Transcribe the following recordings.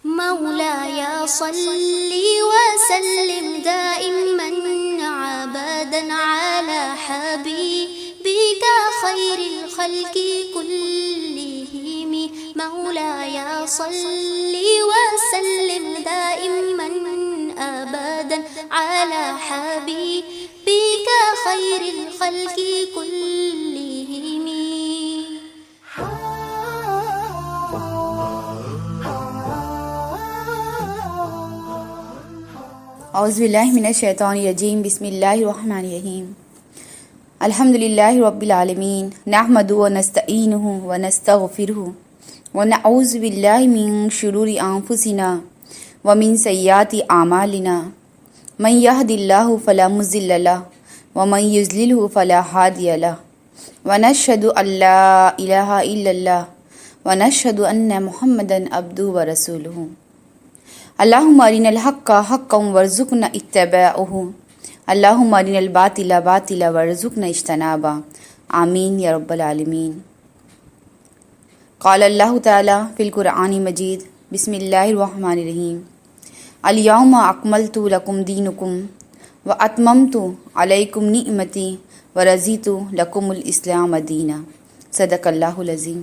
مولاي صل وسلم دائما ابدا على حبيبك خير الخلق كلهم. مولاي صل وسلم دائما ابدا على حبيبك خير الخلق كلهم. اعوذ باللہ من الشیطان الرجیم. بسم اللہ الرحمن الرحیم. الحمد للہ رب العالمین. نحمده ونستعینه ونستغفره ونعوذ باللہ من شرور انفسنا ومن سیئات اعمالنا. من یهد اللہ فلا مضل له ومن یضلل فلا ہادی له. ونشهد ان لا الہ الا اللہ ونشهد ان محمدا عبدہ ورسولہ. اللہم ارنا الحق حقا وارزقنا اتباعہ. اللہم ارنا الباطل باطلا وارزقنا اجتنابہ. آمین یا رب العالمین. قال اللہ تعالی فی القرآن مجید. بسم اللہ الرحمن الرحیم. الیوم اکملت لکم دینکم واتممت علیکم نعمتی ورضیت لکم الاسلام دینا. صدق اللہ العظیم.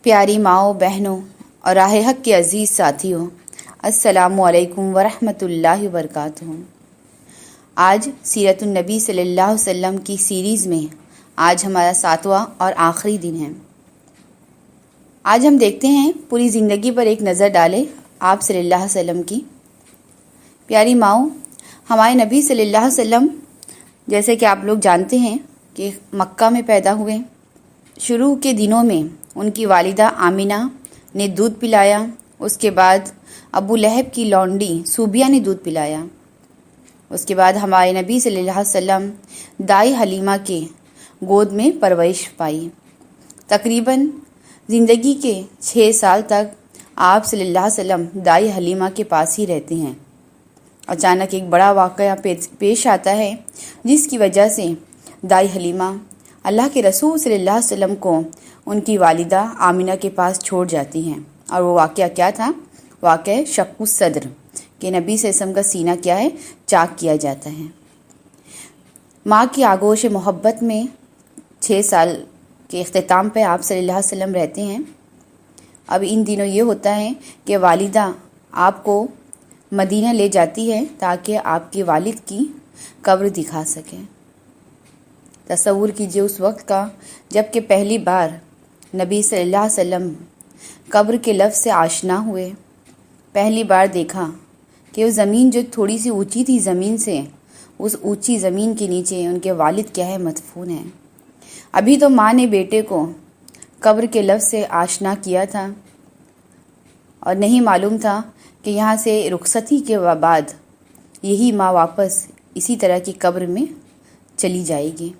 پیاری ماؤں، بہنوں اور راہ حق کے عزیز ساتھیوں، السلام علیکم ورحمۃ اللہ وبرکاتہ. آج سیرت النبی صلی اللہ علیہ وسلم کی سیریز میں آج ہمارا 7واں اور آخری دن ہے. آج ہم دیکھتے ہیں پوری زندگی پر ایک نظر ڈالے آپ صلی اللہ علیہ وسلم کی. پیاری ماؤں، ہمارے نبی صلی اللہ علیہ وسلم جیسے کہ آپ لوگ جانتے ہیں کہ مکہ میں پیدا ہوئے. شروع کے دنوں میں ان کی والدہ آمینہ نے دودھ پلایا. اس کے بعد ابو لہب کی لونڈی صوبیہ نے دودھ پلایا. اس کے بعد ہمارے نبی صلی اللہ علیہ وسلم دائی حلیمہ کے گود میں پرورش پائی. تقریباً زندگی کے 6 سال تک آپ صلی اللہ علیہ وسلم دائی حلیمہ کے پاس ہی رہتے ہیں. اچانک ایک بڑا واقعہ پیش آتا ہے جس کی وجہ سے دائی حلیمہ اللہ کے رسول صلی اللہ علیہ وسلم کو ان کی والدہ آمینہ کے پاس چھوڑ جاتی ہیں. اور وہ واقعہ کیا تھا؟ واقعہ شق الصدر کہ نبی صلی اللہ علیہ وسلم کا سینہ کیا ہے؟ چاک کیا جاتا ہے. ماں کی آغوش محبت میں 6 سال کے اختتام پہ آپ صلی اللہ علیہ وسلم رہتے ہیں. اب ان دنوں یہ ہوتا ہے کہ والدہ آپ کو مدینہ لے جاتی ہے تاکہ آپ کے والد کی قبر دکھا سکیں. تصور کیجیے اس وقت کا جب کہ پہلی بار نبی صلی اللہ علیہ وسلم قبر کے لفظ سے آشنا ہوئے. پہلی بار دیکھا کہ وہ زمین جو تھوڑی سی اونچی تھی زمین سے، اس اونچی زمین کے نیچے ان کے والد کیا ہے؟ مدفون ہیں. ابھی تو ماں نے بیٹے کو قبر کے لفظ سے آشنا کیا تھا اور نہیں معلوم تھا کہ یہاں سے رخصتی کے بعد یہی ماں واپس اسی طرح کی قبر میں چلی جائے گی.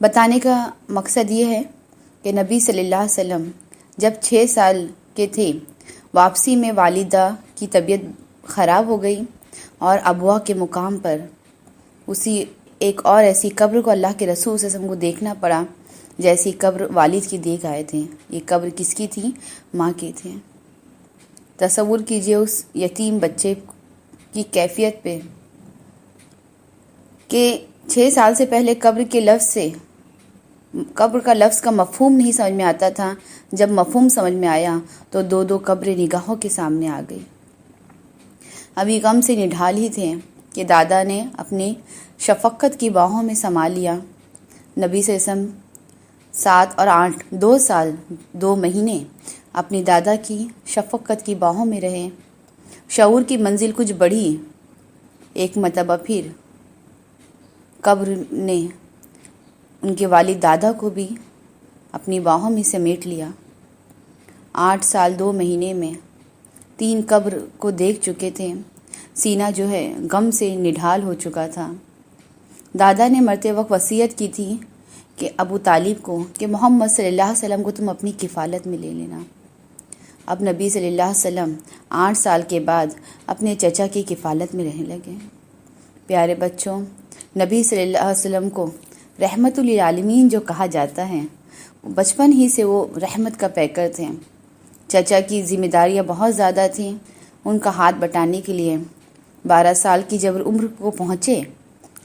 بتانے کا مقصد یہ ہے کہ نبی صلی اللہ علیہ وسلم جب 6 سال کے تھے، واپسی میں والدہ کی طبیعت خراب ہو گئی اور ابوا کے مقام پر اسی ایک اور ایسی قبر کو اللہ کے رسول صلی اللہ علیہ وسلم کو دیکھنا پڑا جیسی قبر والد کی دیکھ آئے تھے. یہ قبر کس کی تھی؟ ماں کی تھی. تصور کیجئے اس یتیم بچے کی کیفیت پہ کہ 6 سال سے پہلے قبر کا لفظ کا مفہوم نہیں سمجھ میں آتا تھا. جب مفہوم سمجھ میں آیا تو 2 قبریں نگاہوں کے سامنے آ گئی. ابھی غم سے نڈھال ہی تھے کہ دادا نے اپنی شفقت کی باہوں میں سما لیا. نبی صلی اللہ علیہ وسلم 7 اور 8 2 سال 2 مہینے اپنی دادا کی شفقت کی باہوں میں رہے. شعور کی منزل کچھ بڑھی. ایک مرتبہ پھر قبر نے ان کے والد دادا کو بھی اپنی باہوں میں سمیٹ لیا. 8 سال 2 مہینے میں 3 قبر کو دیکھ چکے تھے. سینہ جو ہے غم سے نڈھال ہو چکا تھا. دادا نے مرتے وقت وصیت کی تھی کہ ابو طالب کو کہ محمد صلی اللہ علیہ وسلم کو تم اپنی کفالت میں لے لینا. اب نبی صلی اللہ علیہ وسلم 8 سال کے بعد اپنے چچا کی کفالت میں رہنے لگے. پیارے بچوں، نبی صلی اللہ علیہ وسلم کو رحمت للعالمین جو کہا جاتا ہے، بچپن ہی سے وہ رحمت کا پیکر تھے. چچا کی ذمہ داریاں بہت زیادہ تھیں ان کا ہاتھ بٹانے کے لیے 12 سال کی جب عمر کو پہنچے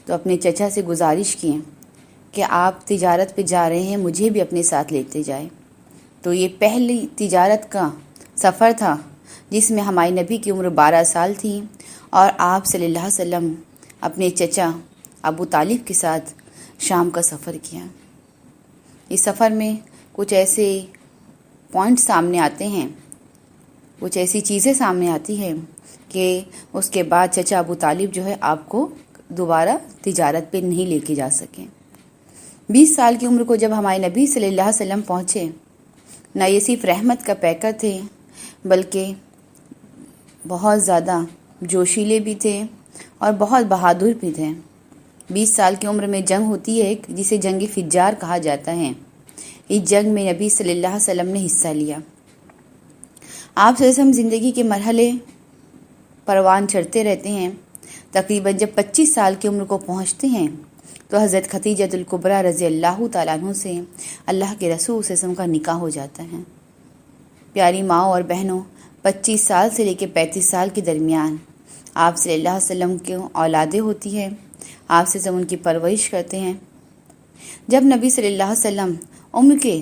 تو اپنے چچا سے گزارش کیے کہ آپ تجارت پہ جا رہے ہیں، مجھے بھی اپنے ساتھ لیتے جائیں۔ تو یہ پہلی تجارت کا سفر تھا جس میں ہمارے نبی کی عمر 12 سال تھی اور آپ صلی اللہ علیہ وسلم اپنے چچا ابو طالب کے ساتھ شام کا سفر کیا۔ اس سفر میں کچھ ایسے پوائنٹ سامنے آتے ہیں، کچھ ایسی چیزیں سامنے آتی ہیں کہ اس کے بعد چچا ابو طالب جو ہے آپ کو دوبارہ تجارت پہ نہیں لے کے جا سکیں۔ 20 سال کی عمر کو جب ہمارے نبی صلی اللہ علیہ وسلم پہنچے، نہ یہ صرف رحمت کا پیکر تھے بلکہ بہت زیادہ جوشیلے بھی تھے اور بہت بہادر بھی تھے۔ 20 سال کی عمر میں جنگ ہوتی ہے جسے جنگ فجار کہا جاتا ہے۔ اس جنگ میں نبی صلی اللہ علیہ وسلم نے حصہ لیا۔ آپ صلی اللہ علیہ وسلم زندگی کے مرحلے پروان چڑھتے رہتے ہیں۔ تقریباً جب 25 سال کی عمر کو پہنچتے ہیں تو حضرت خدیجہ الکبریٰ رضی اللہ تعالیٰ عنہ سے اللہ کے رسول صلی اللہ علیہ وسلم کا نکاح ہو جاتا ہے۔ پیاری ماں اور بہنوں، 25 سال سے لے کے 35 سال کے درمیان آپ صلی اللہ علیہ وسلم کی اولادیں ہوتی ہیں، آپ سے ان کی پرورش کرتے ہیں۔ جب نبی صلی اللہ علیہ وسلم عمر کے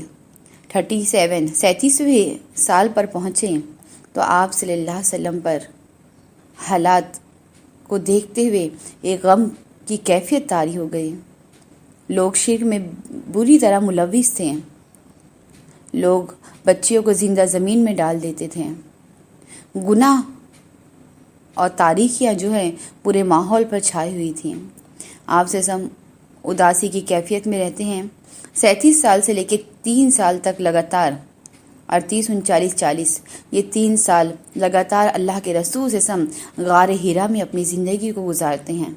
37ویں سال پر پہنچے تو آپ صلی اللہ علیہ وسلم پر حالات کو دیکھتے ہوئے ایک غم کی کیفیت طاری ہو گئی۔ لوگ شرک میں بری طرح ملوث تھے، لوگ بچیوں کو زندہ زمین میں ڈال دیتے تھے، گناہ اور تاریخیاں جو ہے پورے ماحول پر چھائی ہوئی تھیں۔ آپ سے ہم اداسی کی کیفیت میں رہتے ہیں۔ 37 سال سے لے کے 3 سال تک لگاتار 38 39 40 یہ 3 سال لگاتار اللہ کے رسول سے ہم غار ہیرا میں اپنی زندگی کو گزارتے ہیں۔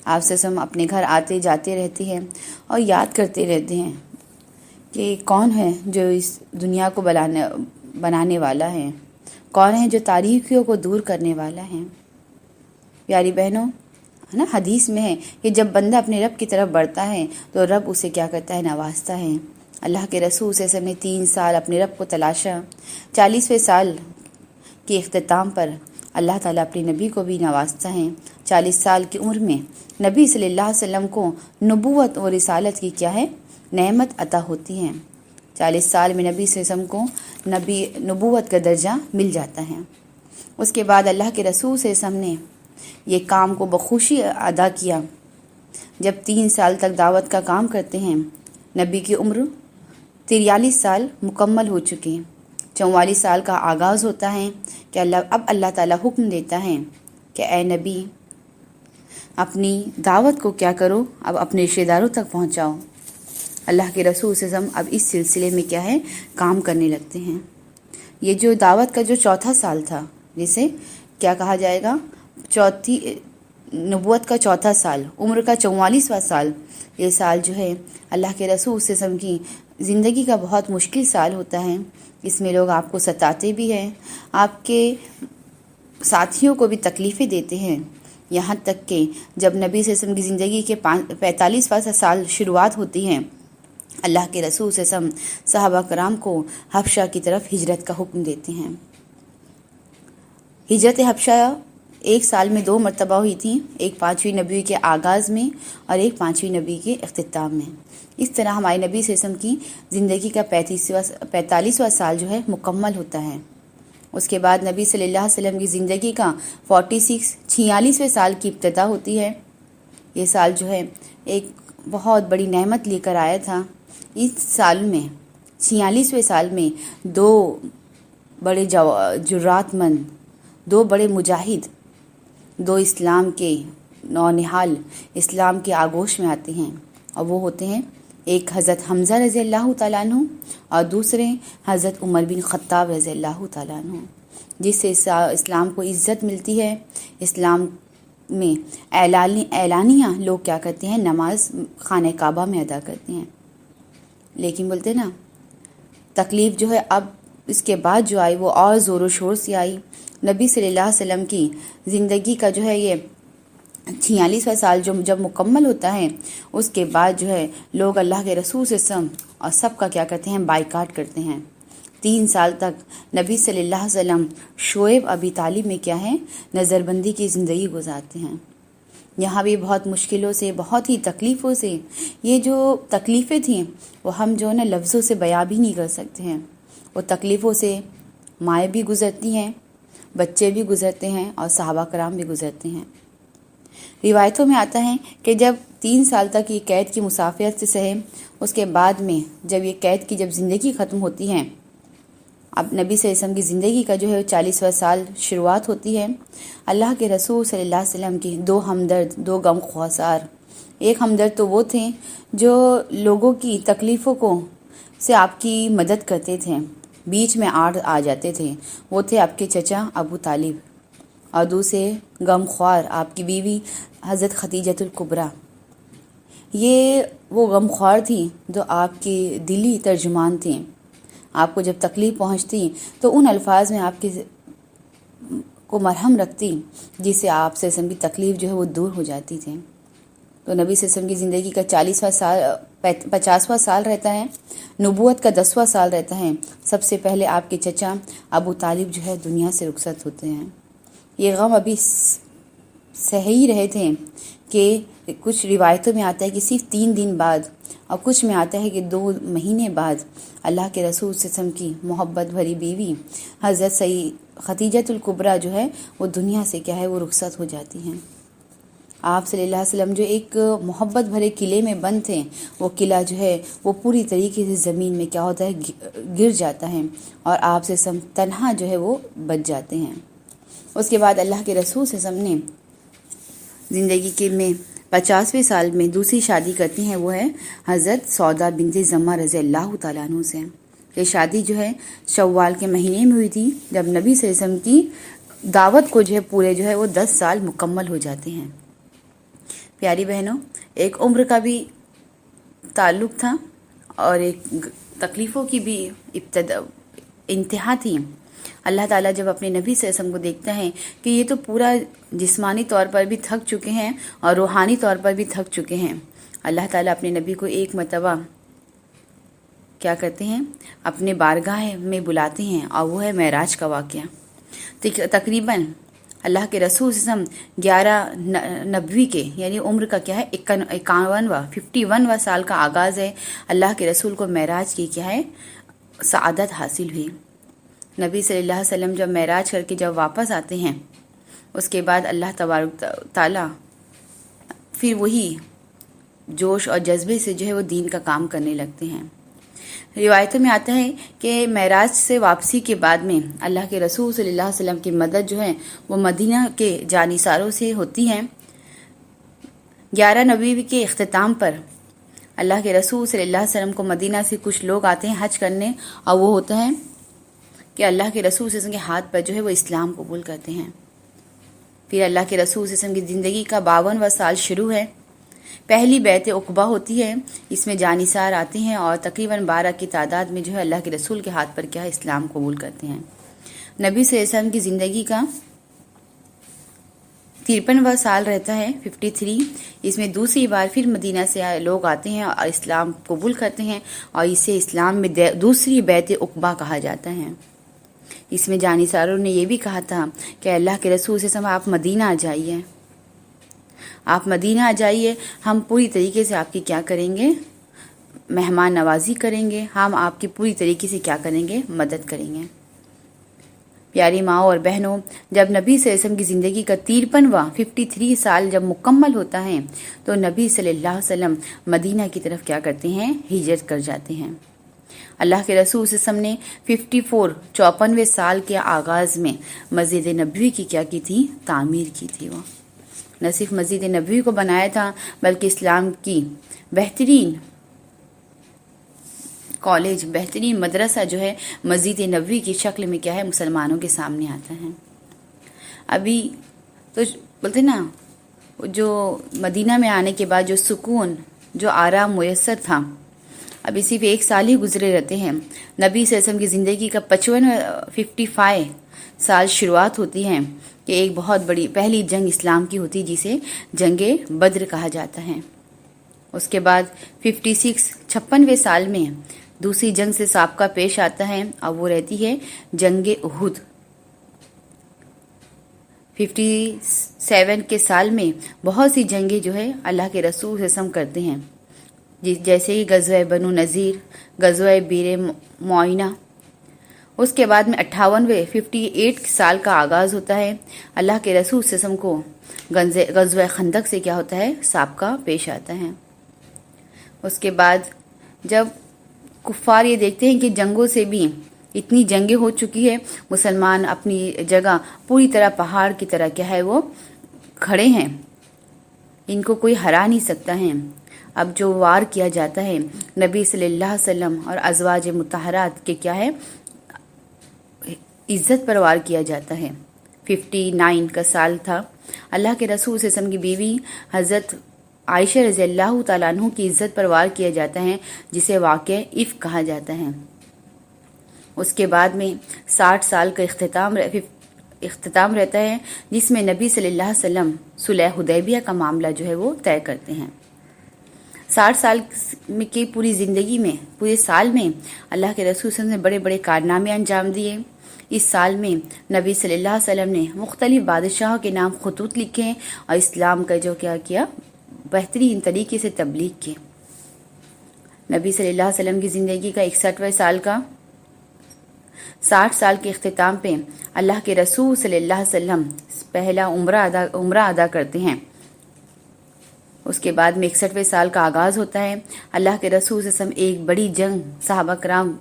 آپ سے ہم اپنے گھر آتے جاتے رہتے ہیں اور یاد کرتے رہتے ہیں کہ کون ہے جو اس دنیا کو بنانے والا ہے، کون ہے جو تاریخیوں کو دور کرنے والا ہے۔ پیاری بہنوں، ہے نا، حدیث میں ہے کہ جب بندہ اپنے رب کی طرف بڑھتا ہے تو رب اسے کیا کرتا ہے؟ نوازتا ہے۔ اللہ کے رسول صلی اللہ علیہ وسلم نے 3 سال اپنے رب کو تلاشا۔ 40ویں سال کے اختتام پر اللہ تعالیٰ اپنے نبی کو بھی نوازتا ہے۔ 40 سال کی عمر میں نبی صلی اللہ علیہ وسلم کو نبوت اور رسالت کی کیا ہے؟ نعمت عطا ہوتی ہے۔ 40 سال میں نبی صلی اللہ علیہ وسلم کو نبوت کا درجہ مل جاتا ہے۔ اس کے بعد اللہ کے رسول صلی اللہ علیہ وسلم نے یہ کام کو بخوشی ادا کیا۔ جب 3 سال تک دعوت کا کام کرتے ہیں، نبی کی عمر 43 سال مکمل ہو چکی، 44 سال کا آغاز ہوتا ہے کہ اب اللہ تعالیٰ حکم دیتا ہے کہ اے نبی اپنی دعوت کو کیا کرو؟ اب اپنے رشتہ داروں تک پہنچاؤ۔ اللہ کے رسول صلی اللہ علیہ وسلم اب اس سلسلے میں کیا ہے؟ کام کرنے لگتے ہیں۔ یہ جو دعوت کا جو 4تھا سال تھا، جسے کیا کہا جائے گا؟ نبوت کا 4تھا سال، عمر کا 44واں سال، یہ سال جو ہے اللہ کے رسول صلی اللہ علیہ وسلم کی زندگی کا بہت مشکل سال ہوتا ہے۔ اس میں لوگ آپ کو ستاتے بھی ہیں، آپ کے ساتھیوں کو بھی تکلیفیں دیتے ہیں، یہاں تک کہ جب نبی صلی اللہ علیہ وسلم کی زندگی کے 45واں سال شروعات ہوتی ہے، اللہ کے رسول صلی اللہ علیہ وسلم صحابہ کرام کو حبشہ کی طرف ہجرت کا حکم دیتے ہیں۔ ہجرت حبشہ 1 سال میں 2 مرتبہ ہوئی تھی، ایک 5ویں نبی کے آغاز میں اور ایک 5ویں نبی کے اختتام میں۔ اس طرح ہمارے نبی صلی اللہ علیہ وسلم کی زندگی کا 45واں سال جو ہے مکمل ہوتا ہے۔ اس کے بعد نبی صلی اللہ علیہ وسلم کی زندگی کا 46ویں سال کی ابتدا ہوتی ہے۔ یہ سال جو ہے ایک بہت بڑی نعمت لے کر آیا تھا۔ اس سال میں 46ویں سال میں 2 بڑے جرات مند، 2 بڑے مجاہد، 2 اسلام کے نونہال اسلام کے آغوش میں آتے ہیں، اور وہ ہوتے ہیں ایک حضرت حمزہ رضی اللہ تعالیٰ عنہ اور دوسرے حضرت عمر بن خطاب رضی اللہ تعالیٰ عنہ، جس سے اسلام کو عزت ملتی ہے۔ اسلام میں اعلانیہ لوگ کیا کرتے ہیں؟ نماز خانہ کعبہ میں ادا کرتے ہیں۔ لیکن بولتے نا، تکلیف جو ہے اب اس کے بعد جو آئی وہ اور زور و شور سے آئی۔ نبی صلی اللہ علیہ وسلم کی زندگی کا جو ہے یہ 46واں سال جب مکمل ہوتا ہے، اس کے بعد جو ہے لوگ اللہ کے رسول سے اور سب کا کیا کرتے ہیں؟ بائیکاٹ کرتے ہیں۔ 3 سال تک نبی صلی اللہ علیہ وسلم شعیب ابی طالب میں کیا ہے نظر بندی کی زندگی گزارتے ہیں. یہاں بھی بہت مشکلوں سے، بہت ہی تکلیفوں سے، یہ جو تکلیفیں تھیں وہ ہم جو ہے نا لفظوں سے بیان بھی نہیں کر سکتے ہیں. وہ تکلیفوں سے مائیں بھی گزرتی ہیں، بچے بھی گزرتے ہیں اور صحابہ کرام بھی گزرتے ہیں. روایتوں میں آتا ہے کہ جب 3 سال تک یہ قید کی مسافرت سے سہے، اس کے بعد میں جب یہ قید کی جب زندگی ختم ہوتی ہے، اب نبی صلی اللہ علیہ وسلم کی زندگی کا جو ہے 40واں سال شروعات ہوتی ہے. اللہ کے رسول صلی اللہ علیہ وسلم کی 2 ہمدرد، 2 غم خوار. ایک ہمدرد تو وہ تھے جو لوگوں کی تکلیفوں کو سے آپ کی مدد کرتے تھے، بیچ میں آ جاتے تھے. وہ تھے آپ کے چچا ابو طالب، اور دوسرے غم خوار آپ کی بیوی حضرت خدیجۃ الکبریٰ. یہ وہ غم خوار تھیں جو آپ کی دلی ترجمان تھیں. آپ کو جب تکلیف پہنچتی تو ان الفاظ میں آپ کے کو مرہم رکھتی جس سے آپ سے کی تکلیف جو ہے وہ دور ہو جاتی تھی. تو نبی صلی اللہ علیہ وسلم کی زندگی کا 40واں سال 50واں سال رہتا ہے، نبوت کا 10واں سال رہتا ہے. سب سے پہلے آپ کے چچا ابو طالب جو ہے دنیا سے رخصت ہوتے ہیں. یہ غم ابھی سہ ہی رہے تھے کہ کچھ روایتوں میں آتا ہے کہ صرف 3 دن بعد، اور کچھ میں آتا ہے کہ 2 مہینے بعد اللہ کے رسول صلی اللہ علیہ وسلم کی محبت بھری بیوی حضرت سید خدیجۃ الکبریٰ جو ہے وہ دنیا سے کیا ہے وہ رخصت ہو جاتی ہیں. آپ صلی اللہ علیہ وسلم جو ایک محبت بھرے قلعے میں بند تھے، وہ قلعہ جو ہے وہ پوری طریقے سے زمین میں کیا ہوتا ہے گر جاتا ہے، اور آپ سے تنہا جو ہے وہ بچ جاتے ہیں. اس کے بعد اللہ کے رسول صلی اللہ علیہ وسلم نے زندگی کے میں 50ویں سال میں دوسری شادی کرتی ہیں، وہ ہے حضرت سودا بنت زمعہ رضی اللہ تعالیٰ عنہ سے. یہ شادی جو ہے شوال کے مہینے میں ہوئی تھی، جب نبی صلی اللہ علیہ وسلم کی دعوت کو جو ہے پورے جو ہے وہ 10 سال مکمل ہو جاتے ہیں. پیاری بہنوں، ایک عمر کا بھی تعلق تھا اور ایک تکلیفوں کی بھی انتہا تھی. اللہ تعالیٰ جب اپنے نبی صلی اللہ علیہ وسلم کو دیکھتا ہے کہ یہ تو پورا جسمانی طور پر بھی تھک چکے ہیں اور روحانی طور پر بھی تھک چکے ہیں، اللہ تعالیٰ اپنے نبی کو ایک مرتبہ کیا کرتے ہیں اپنے بارگاہ میں بلاتے ہیں، اور وہ ہے معراج کا واقعہ. تقریباً اللہ کے رسول صلی اللہ علیہ وسلم 11 نبوی کے یعنی عمر کا کیا ہے 51واں سال کا آغاز ہے. اللہ کے رسول کو معراج کی کیا ہے سعادت حاصل ہوئی. نبی صلی اللہ علیہ وسلم جب معراج کر کے جب واپس آتے ہیں، اس کے بعد اللہ تبارک تعالیٰ پھر وہی جوش اور جذبے سے جو ہے وہ دین کا کام کرنے لگتے ہیں. روایتوں میں آتا ہے کہ معراج سے واپسی کے بعد میں اللہ کے رسول صلی اللہ علیہ وسلم کی مدد جو ہے وہ مدینہ کے جانثاروں سے ہوتی ہے. 11 نبوی کے اختتام پر اللہ کے رسول صلی اللہ علیہ وسلم کو مدینہ سے کچھ لوگ آتے ہیں حج کرنے، اور وہ ہوتا ہے کہ اللہ کے رسول صلی اللہ علیہ وسلم کے ہاتھ پر جو ہے وہ اسلام قبول کرتے ہیں. پھر اللہ کے رسول صلی اللہ علیہ وسلم کی زندگی کا 52واں سال شروع ہے. پہلی بیعت عقبہ ہوتی ہے، اس میں جانثار آتے ہیں اور تقریباً 12 کی تعداد میں جو ہے اللہ کے رسول کے ہاتھ پر کیا ہے اسلام قبول کرتے ہیں. نبی صلی اللہ علیہ وسلم کی زندگی کا 53واں سال رہتا ہے 53. اس میں دوسری بار پھر مدینہ سے لوگ آتے ہیں اور اسلام قبول کرتے ہیں، اور اسے اسلام میں دوسری بیعت عقبہ کہا جاتا ہے. اس میں جانثاروں نے یہ بھی کہا تھا کہ اللہ کے رسول سے آپ مدینہ آ جائیے، آپ مدینہ آ جائیے، ہم پوری طریقے سے آپ کی کیا کریں گے مہمان نوازی کریں گے، ہم آپ کی پوری طریقے سے کیا کریں گے مدد کریں گے. پیاری ماں اور بہنوں، جب نبی صلی اللہ علیہ وسلم کی زندگی کا 53 سال جب مکمل ہوتا ہے تو نبی صلی اللہ علیہ وسلم مدینہ کی طرف کیا کرتے ہیں ہجرت کر جاتے ہیں. اللہ کے رسول صلی اللہ علیہ وسلم نے 54ویں سال کے آغاز میں مسجد نبوی کی کیا کی تھی تعمیر کی تھی. وہ نہ صرف مسجد نبوی کو بنایا تھا بلکہ اسلام کی بہترین کالج، بہترین مدرسہ جو ہے مسجد نبوی کی شکل میں کیا ہے مسلمانوں کے سامنے آتا ہے. ابھی تو بولتے نا جو مدینہ میں آنے کے بعد جو سکون، جو آرام میسر تھا، ابھی صرف 1 سال ہی گزرے رہتے ہیں. نبی صلی اللہ علیہ وسلم کی زندگی کا 55 سال شروعات ہوتی ہے کہ ایک بہت بڑی پہلی جنگ اسلام کی ہوتی جسے جنگ بدر کہا جاتا ہے. اس کے بعد 56ویں سال میں دوسری جنگ سے سابقہ پیش آتا ہے اور وہ رہتی ہے جنگ احد۔ 57 کے سال میں بہت سی جنگیں جو ہے اللہ کے رسول صلی اللہ علیہ وسلم کرتے ہیں، جیسے کہ غزوہ بنو نذیر، غزوہ بیر معینہ۔ اس کے بعد میں 58 سال کا آغاز ہوتا ہے، اللہ کے رسول صلی اللہ علیہ وسلم کو غزوہ خندق سے کیا ہوتا ہے، سابقہ پیش آتا ہے۔ اس کے بعد جب کفار یہ دیکھتے ہیں کہ جنگوں سے بھی اتنی جنگیں ہو چکی ہے، مسلمان اپنی جگہ پوری طرح پہاڑ کی طرح کیا ہے وہ کھڑے ہیں، ان کو کوئی ہرا نہیں سکتا ہے۔ اب جو وار کیا جاتا ہے نبی صلی اللہ علیہ وسلم اور ازواج مطہرات کے کیا ہے عزت پر وار کیا جاتا ہے۔ 59 کا سال تھا، اللہ کے رسول صلی اللہ علیہ وسلم کی بیوی حضرت عائشہ رضی اللہ تعالیٰ عنہ کی عزت پر وار کیا جاتا ہے، جسے واقعہ افک کہا جاتا ہے۔ اس کے بعد میں 60 سال کا اختتام رہتا ہے، جس میں نبی صلی اللہ علیہ وسلم صلح حدیبیہ کا معاملہ جو ہے وہ طے کرتے ہیں۔ 60 سال کی پوری زندگی میں، پورے سال میں اللہ کے رسول صلی اللہ علیہ وسلم نے بڑے بڑے کارنامے انجام دیے۔ اس سال میں نبی صلی اللہ علیہ وسلم نے مختلف بادشاہوں کے نام خطوط لکھے اور اسلام کا جو کیا بہترین طریقے سے تبلیغ کی۔ نبی صلی اللہ علیہ وسلم کی زندگی کا 61واں سال کا 60 سال کے اختتام پہ اللہ کے رسول صلی اللہ علیہ وسلم پہلا عمرہ ادا کرتے ہیں۔ اس کے بعد میں 61ویں سال کا آغاز ہوتا ہے، اللہ کے رسول صلی اللہ علیہ وسلم ایک بڑی جنگ صحابہ کرام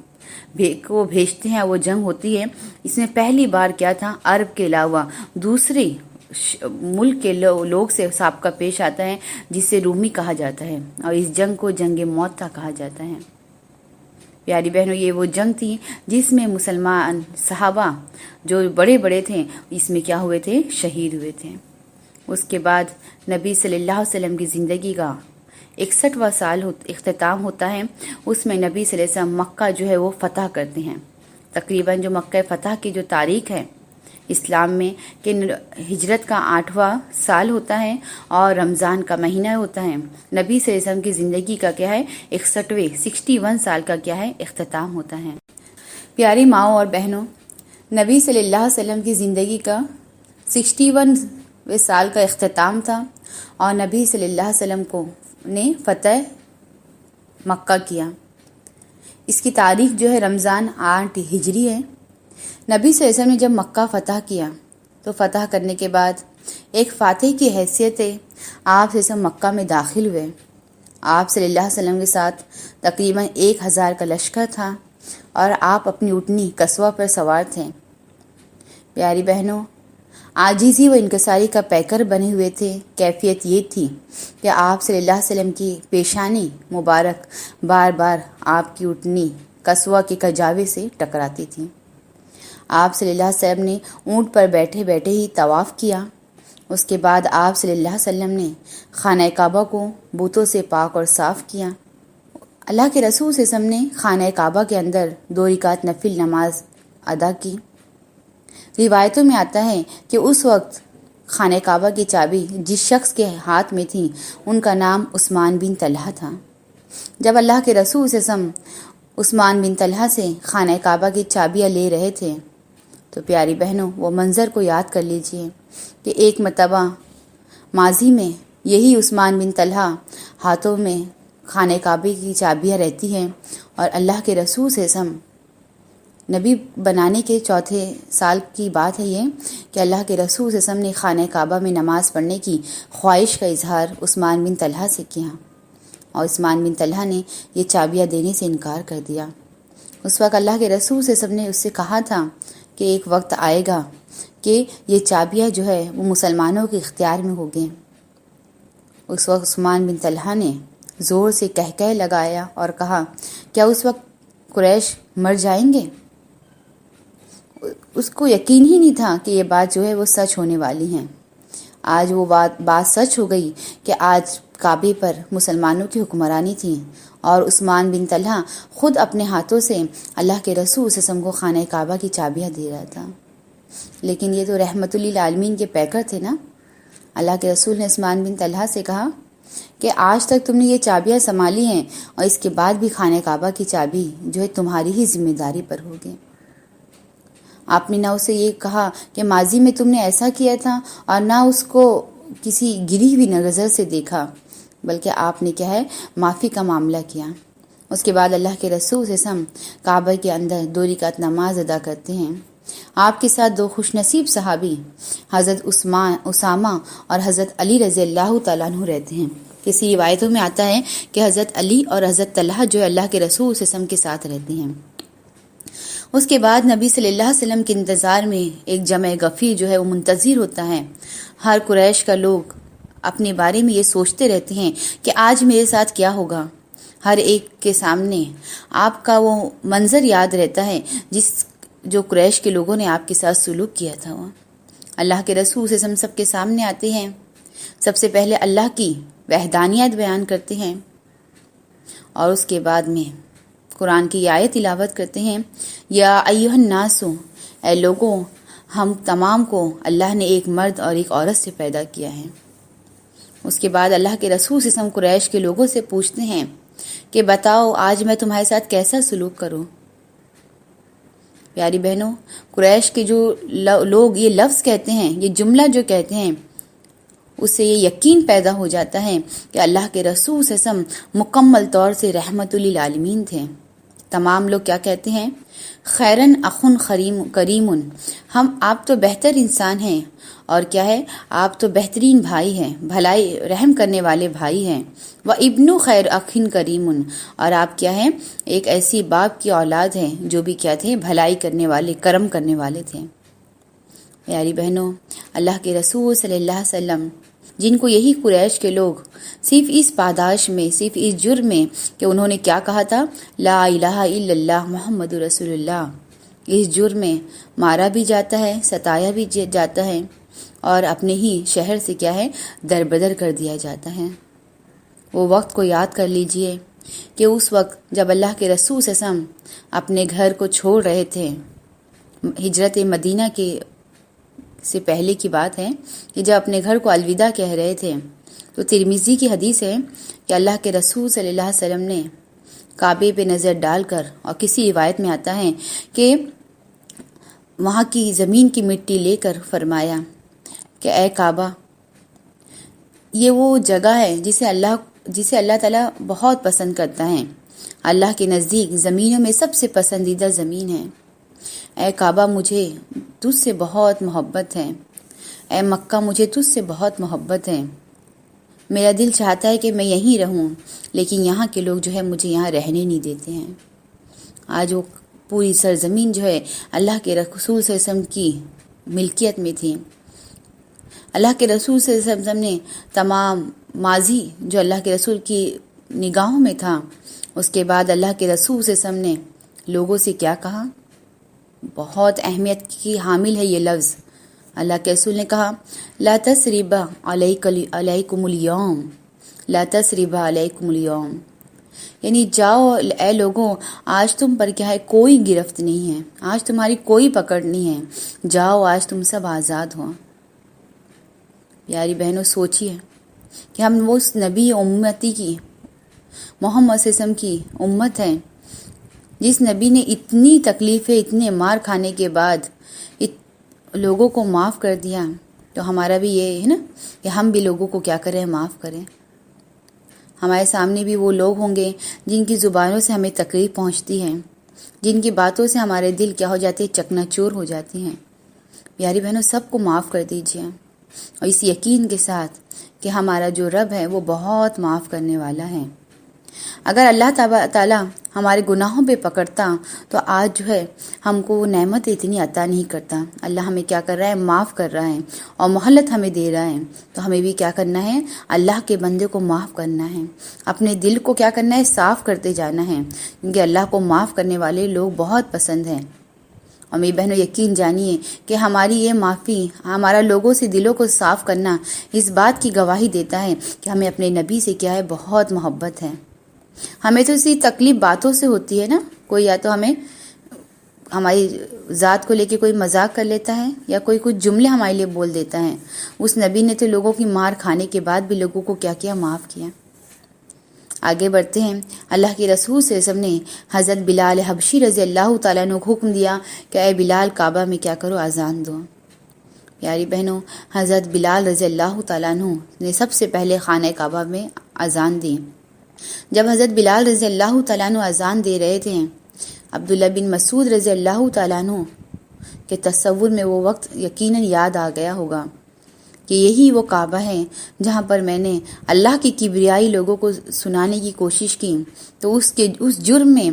کو بھیجتے ہیں، وہ جنگ ہوتی ہے۔ اس میں پہلی بار کیا تھا، عرب کے علاوہ دوسرے ملک کے لوگ سے سابقہ پیش آتا ہے، جسے رومی کہا جاتا ہے، اور اس جنگ کو جنگ موتا کہا جاتا ہے۔ پیاری بہنوں، یہ وہ جنگ تھی جس میں مسلمان صحابہ جو بڑے بڑے تھے، اس میں کیا ہوئے تھے، شہید ہوئے تھے۔ اس کے بعد نبی صلی اللہ علیہ وسلم کی زندگی کا 61واں سال اختتام ہوتا ہے۔ اس میں نبی صلی اللہ علیہ وسلم مکہ جو ہے وہ فتح کرتے ہیں۔ تقریباً جو مکہ فتح کی جو تاریخ ہے اسلام میں کہ ہجرت کا 8واں سال ہوتا ہے اور رمضان کا مہینہ ہوتا ہے، نبی صلی اللہ علیہ وسلم کی زندگی کا کیا ہے 61 سال کا کیا ہے اختتام ہوتا ہے۔ پیاری ماؤں اور بہنوں، نبی صلی اللہ علیہ وسلم کی زندگی کا 61 سال کا اختتام تھا اور نبی صلی اللہ علیہ وسلم کو نے فتح مکہ کیا۔ اس کی تاریخ جو ہے رمضان 8 ہجری ہے۔ نبی صلی اللہ علیہ وسلم نے جب مکہ فتح کیا تو فتح کرنے کے بعد ایک فاتح کی حیثیت سے آپ صلی اللہ علیہ وسلم مکہ میں داخل ہوئے۔ آپ صلی اللہ علیہ وسلم کے ساتھ تقریباً 1000 کا لشکر تھا اور آپ اپنی اونٹنی قصوہ پر سوار تھے۔ پیاری بہنوں، عاجزی و انکساری کا پیکر بنے ہوئے تھے۔ کیفیت یہ تھی کہ آپ صلی اللہ علیہ وسلم کی پیشانی مبارک بار بار آپ کی اونٹنی قصوہ کے کجاوے سے ٹکراتی تھی۔ آپ صلی اللہ علیہ وسلم نے اونٹ پر بیٹھے بیٹھے ہی طواف کیا۔ اس کے بعد آپ صلی اللہ علیہ وسلم نے خانہ کعبہ کو بتوں سے پاک اور صاف کیا۔ اللہ کے رسول صلی اللہ علیہ وسلم نے خانہ کعبہ کے اندر 2 رکعت نفل نماز ادا کی۔ روایتوں میں آتا ہے کہ اس وقت خانہ کعبہ کی چابی جس شخص کے ہاتھ میں تھی ان کا نام عثمان بن طلحہ تھا۔ جب اللہ کے رسول صلی اللہ علیہ وسلم عثمان بن طلحہ سے خانہ کعبہ کی چابیاں لے رہے تھے تو پیاری بہنوں وہ منظر کو یاد کر لیجئے کہ ایک مرتبہ ماضی میں یہی عثمان بن طلحہ ہاتھوں میں خانہ کعبے کی چابیاں رہتی ہیں اور اللہ کے رسول صلی اللہ علیہ وسلم نبی بنانے کے 4 سال کی بات ہے یہ کہ اللہ کے رسول صلی اللہ علیہ وسلم نے خانہ کعبہ میں نماز پڑھنے کی خواہش کا اظہار عثمان بن طلحہ سے کیا اور عثمان بن طلحہ نے یہ چابیاں دینے سے انکار کر دیا۔ اس وقت اللہ کے رسول صلی اللہ علیہ وسلم نے اس سے کہا تھا کہ ایک وقت آئے گا کہ یہ چابیاں جو ہے وہ مسلمانوں کے اختیار میں ہوگیں۔ اس وقت عثمان بن طلحہ نے زور سے کہہ لگایا اور کہا، کیا اس وقت قریش مر جائیں گے؟ اس کو یقین ہی نہیں تھا کہ یہ بات جو ہے وہ سچ ہونے والی ہیں۔ آج وہ بات سچ ہو گئی کہ آج کعبے پر مسلمانوں کی حکمرانی تھی اور عثمان بن طلحہ خود اپنے ہاتھوں سے اللہ کے رسول صلی اللہ علیہ وسلم کو خانہ کعبہ کی چابیاں دے رہا تھا۔ لیکن یہ تو رحمت للعالمین کے پیکر تھے نا۔ اللہ کے رسول نے عثمان بن طلحہ سے کہا کہ آج تک تم نے یہ چابیاں سنبھالی ہیں اور اس کے بعد بھی خانہ کعبہ کی چابی جو ہے تمہاری ہی ذمہ داری پر ہوگی۔ آپ نے نہ اسے یہ کہا کہ ماضی میں تم نے ایسا کیا تھا اور نہ اس کو کسی گری ہوئی نظر سے دیکھا، بلکہ آپ نے کیا ہے معافی کا معاملہ کیا۔ اس کے بعد اللہ کے رسول صلی اللہ علیہ وسلم کعبہ کے اندر 2 رکعت نماز ادا کرتے ہیں۔ آپ کے ساتھ 2 خوش نصیب صحابی حضرت اسامہ اور حضرت علی رضی اللہ تعالیٰ عنہ رہتے ہیں۔ کسی روایتوں میں آتا ہے کہ حضرت علی اور حضرت طلحہ جو اللہ کے رسول صلی اللہ علیہ وسلم کے ساتھ رہتے ہیں۔ اس کے بعد نبی صلی اللہ علیہ وسلم کے انتظار میں ایک جمع غفیر جو ہے وہ منتظر ہوتا ہے۔ ہر قریش کا لوگ اپنے بارے میں یہ سوچتے رہتے ہیں کہ آج میرے ساتھ کیا ہوگا۔ ہر ایک کے سامنے آپ کا وہ منظر یاد رہتا ہے جو قریش کے لوگوں نے آپ کے ساتھ سلوک کیا تھا۔ وہ اللہ کے رسول صلی اللہ علیہ وسلم سب کے سامنے آتے ہیں، سب سے پہلے اللہ کی وحدانیت بیان کرتے ہیں اور اس کے بعد میں قرآن کی آیت تلاوت کرتے ہیں، یا ایھا الناس، اے لوگوں، ہم تمام کو اللہ نے ایک مرد اور ایک عورت سے پیدا کیا ہے۔ اس کے بعد اللہ کے رسول صلی اللہ علیہ وسلم قریش کے لوگوں سے پوچھتے ہیں کہ بتاؤ آج میں تمہارے ساتھ کیسا سلوک کروں۔ پیاری بہنوں، قریش کے جو لوگ یہ لفظ کہتے ہیں، یہ جملہ جو کہتے ہیں، اس سے یہ یقین پیدا ہو جاتا ہے کہ اللہ کے رسول صلی اللہ علیہ وسلم مکمل طور سے رحمت للعالمین تھے۔ تمام لوگ کیا کہتے ہیں؟ خیرن اخن کریم، آپ تو بہتر انسان ہیں، اور کیا ہے، آپ تو بہترین بھائی ہیں، بھلائی رحم کرنے والے بھائی ہیں۔ وہ ابن خیر اخن کریم، اور آپ کیا ہیں، ایک ایسی باپ کی اولاد ہیں جو بھی کیا تھے، بھلائی کرنے والے، کرم کرنے والے تھے۔ پیاری بہنوں، اللہ کے رسول صلی اللہ علیہ وسلم جن کو یہی قریش کے لوگ صرف اس پاداش میں، صرف اس جرم میں کہ انہوں نے کیا کہا تھا، لا الہ الا اللہ محمد رسول اللہ، اس جرم میں مارا بھی جاتا ہے، ستایا بھی جاتا ہے، اور اپنے ہی شہر سے کیا ہے، دربدر کر دیا جاتا ہے۔ وہ وقت کو یاد کر لیجئے کہ اس وقت جب اللہ کے رسول صلی اللہ علیہ وسلم اپنے گھر کو چھوڑ رہے تھے، ہجرت مدینہ کے سے پہلے کی بات ہے کہ جب اپنے گھر کو الوداع کہہ رہے تھے، تو ترمذی کی حدیث ہے کہ اللہ کے رسول صلی اللہ علیہ وسلم نے کعبے پہ نظر ڈال کر، اور کسی روایت میں آتا ہے کہ وہاں کی زمین کی مٹی لے کر فرمایا کہ اے کعبہ، یہ وہ جگہ ہے جسے اللہ تعالیٰ بہت پسند کرتا ہے، اللہ کے نزدیک زمینوں میں سب سے پسندیدہ زمین ہے۔ اے کعبہ، مجھے تجھ سے بہت محبت ہے، اے مکہ، مجھے تجھ سے بہت محبت ہے، میرا دل چاہتا ہے کہ میں یہیں رہوں، لیکن یہاں کے لوگ جو ہے مجھے یہاں رہنے نہیں دیتے ہیں۔ آج وہ پوری سرزمین جو ہے اللہ کے رسول صلی اللہ علیہ وسلم کی ملکیت میں تھی۔ اللہ کے رسول صلی اللہ علیہ وسلم نے تمام ماضی جو اللہ کے رسول کی نگاہوں میں تھا، اس کے بعد اللہ کے رسول صلی اللہ علیہ وسلم نے لوگوں سے کیا کہا، بہت اہمیت کی حامل ہے یہ لفظ۔ اللہ کے رسول نے کہا، لا تثریب علیکم اليوم، لا تثریب علیکم اليوم، یعنی جاؤ اے لوگوں، آج تم پر کیا ہے، کوئی گرفت نہیں ہے، آج تمہاری کوئی پکڑ نہیں ہے، جاؤ، آج تم سب آزاد ہو۔ پیاری بہنوں، سوچیے کہ ہم وہ نبی امتی کی، محمد صلی اللہ علیہ وسلم کی امت ہیں، جس نبی نے اتنی تکلیفیں، اتنے مار کھانے کے بعد لوگوں کو معاف کر دیا، تو ہمارا بھی یہ ہے نا کہ ہم بھی لوگوں کو کیا کریں، معاف کریں۔ ہمارے سامنے بھی وہ لوگ ہوں گے جن کی زبانوں سے ہمیں تکلیف پہنچتی ہے، جن کی باتوں سے ہمارے دل کیا ہو جاتے ہیں، چکنا چور ہو جاتے ہیں۔ پیاری بہنوں، سب کو معاف کر دیجیے، اور اس یقین کے ساتھ کہ ہمارا جو رب ہے وہ بہت معاف کرنے والا ہے۔ اگر اللہ تعالیٰ ہمارے گناہوں پہ پکڑتا تو آج جو ہے ہم کو وہ نعمت اتنی عطا نہیں کرتا۔ اللہ ہمیں کیا کر رہا ہے، معاف کر رہا ہے، اور مہلت ہمیں دے رہا ہے، تو ہمیں بھی کیا کرنا ہے، اللہ کے بندے کو معاف کرنا ہے، اپنے دل کو کیا کرنا ہے، صاف کرتے جانا ہے، کیونکہ اللہ کو معاف کرنے والے لوگ بہت پسند ہیں۔ اور میری بہنوں، یقین جانیے کہ ہماری یہ معافی، ہمارا لوگوں سے دلوں کو صاف کرنا اس بات کی گواہی دیتا ہے کہ ہمیں اپنے نبی سے کیا ہے، بہت محبت ہے۔ ہمیں تو اسی تکلیف باتوں سے ہوتی ہے نا، کوئی یا تو ہمیں ہماری ذات کو لے کے کوئی مذاق کر لیتا ہے یا کوئی کچھ جملے ہمارے لیے بول دیتا ہے، اس نبی نے تو لوگوں کی مار کھانے کے بعد بھی لوگوں کو کیا کیا، معاف کیا۔ آگے بڑھتے ہیں۔ اللہ کے رسول صلی اللہ علیہ وسلم نے حضرت بلال حبشی رضی اللہ تعالیٰ عنہ کو حکم دیا کہ اے بلال کعبہ میں کیا کرو، اذان دو۔ پیاری بہنوں، حضرت بلال رضی اللہ تعالیٰ عنہ نے سب سے پہلے خانہ کعبہ میں اذان دی۔ جب حضرت بلال رضی اللہ تعالیٰ عنہ اذان دے رہے تھے، عبداللہ بن مسعود رضی اللہ تعالیٰ عنہ کے تصور میں وہ وقت یقیناً یاد آ گیا ہوگا کہ یہی وہ کعبہ ہے جہاں پر میں نے اللہ کی کبریائی لوگوں کو سنانے کی کوشش کی، تو اس جرم میں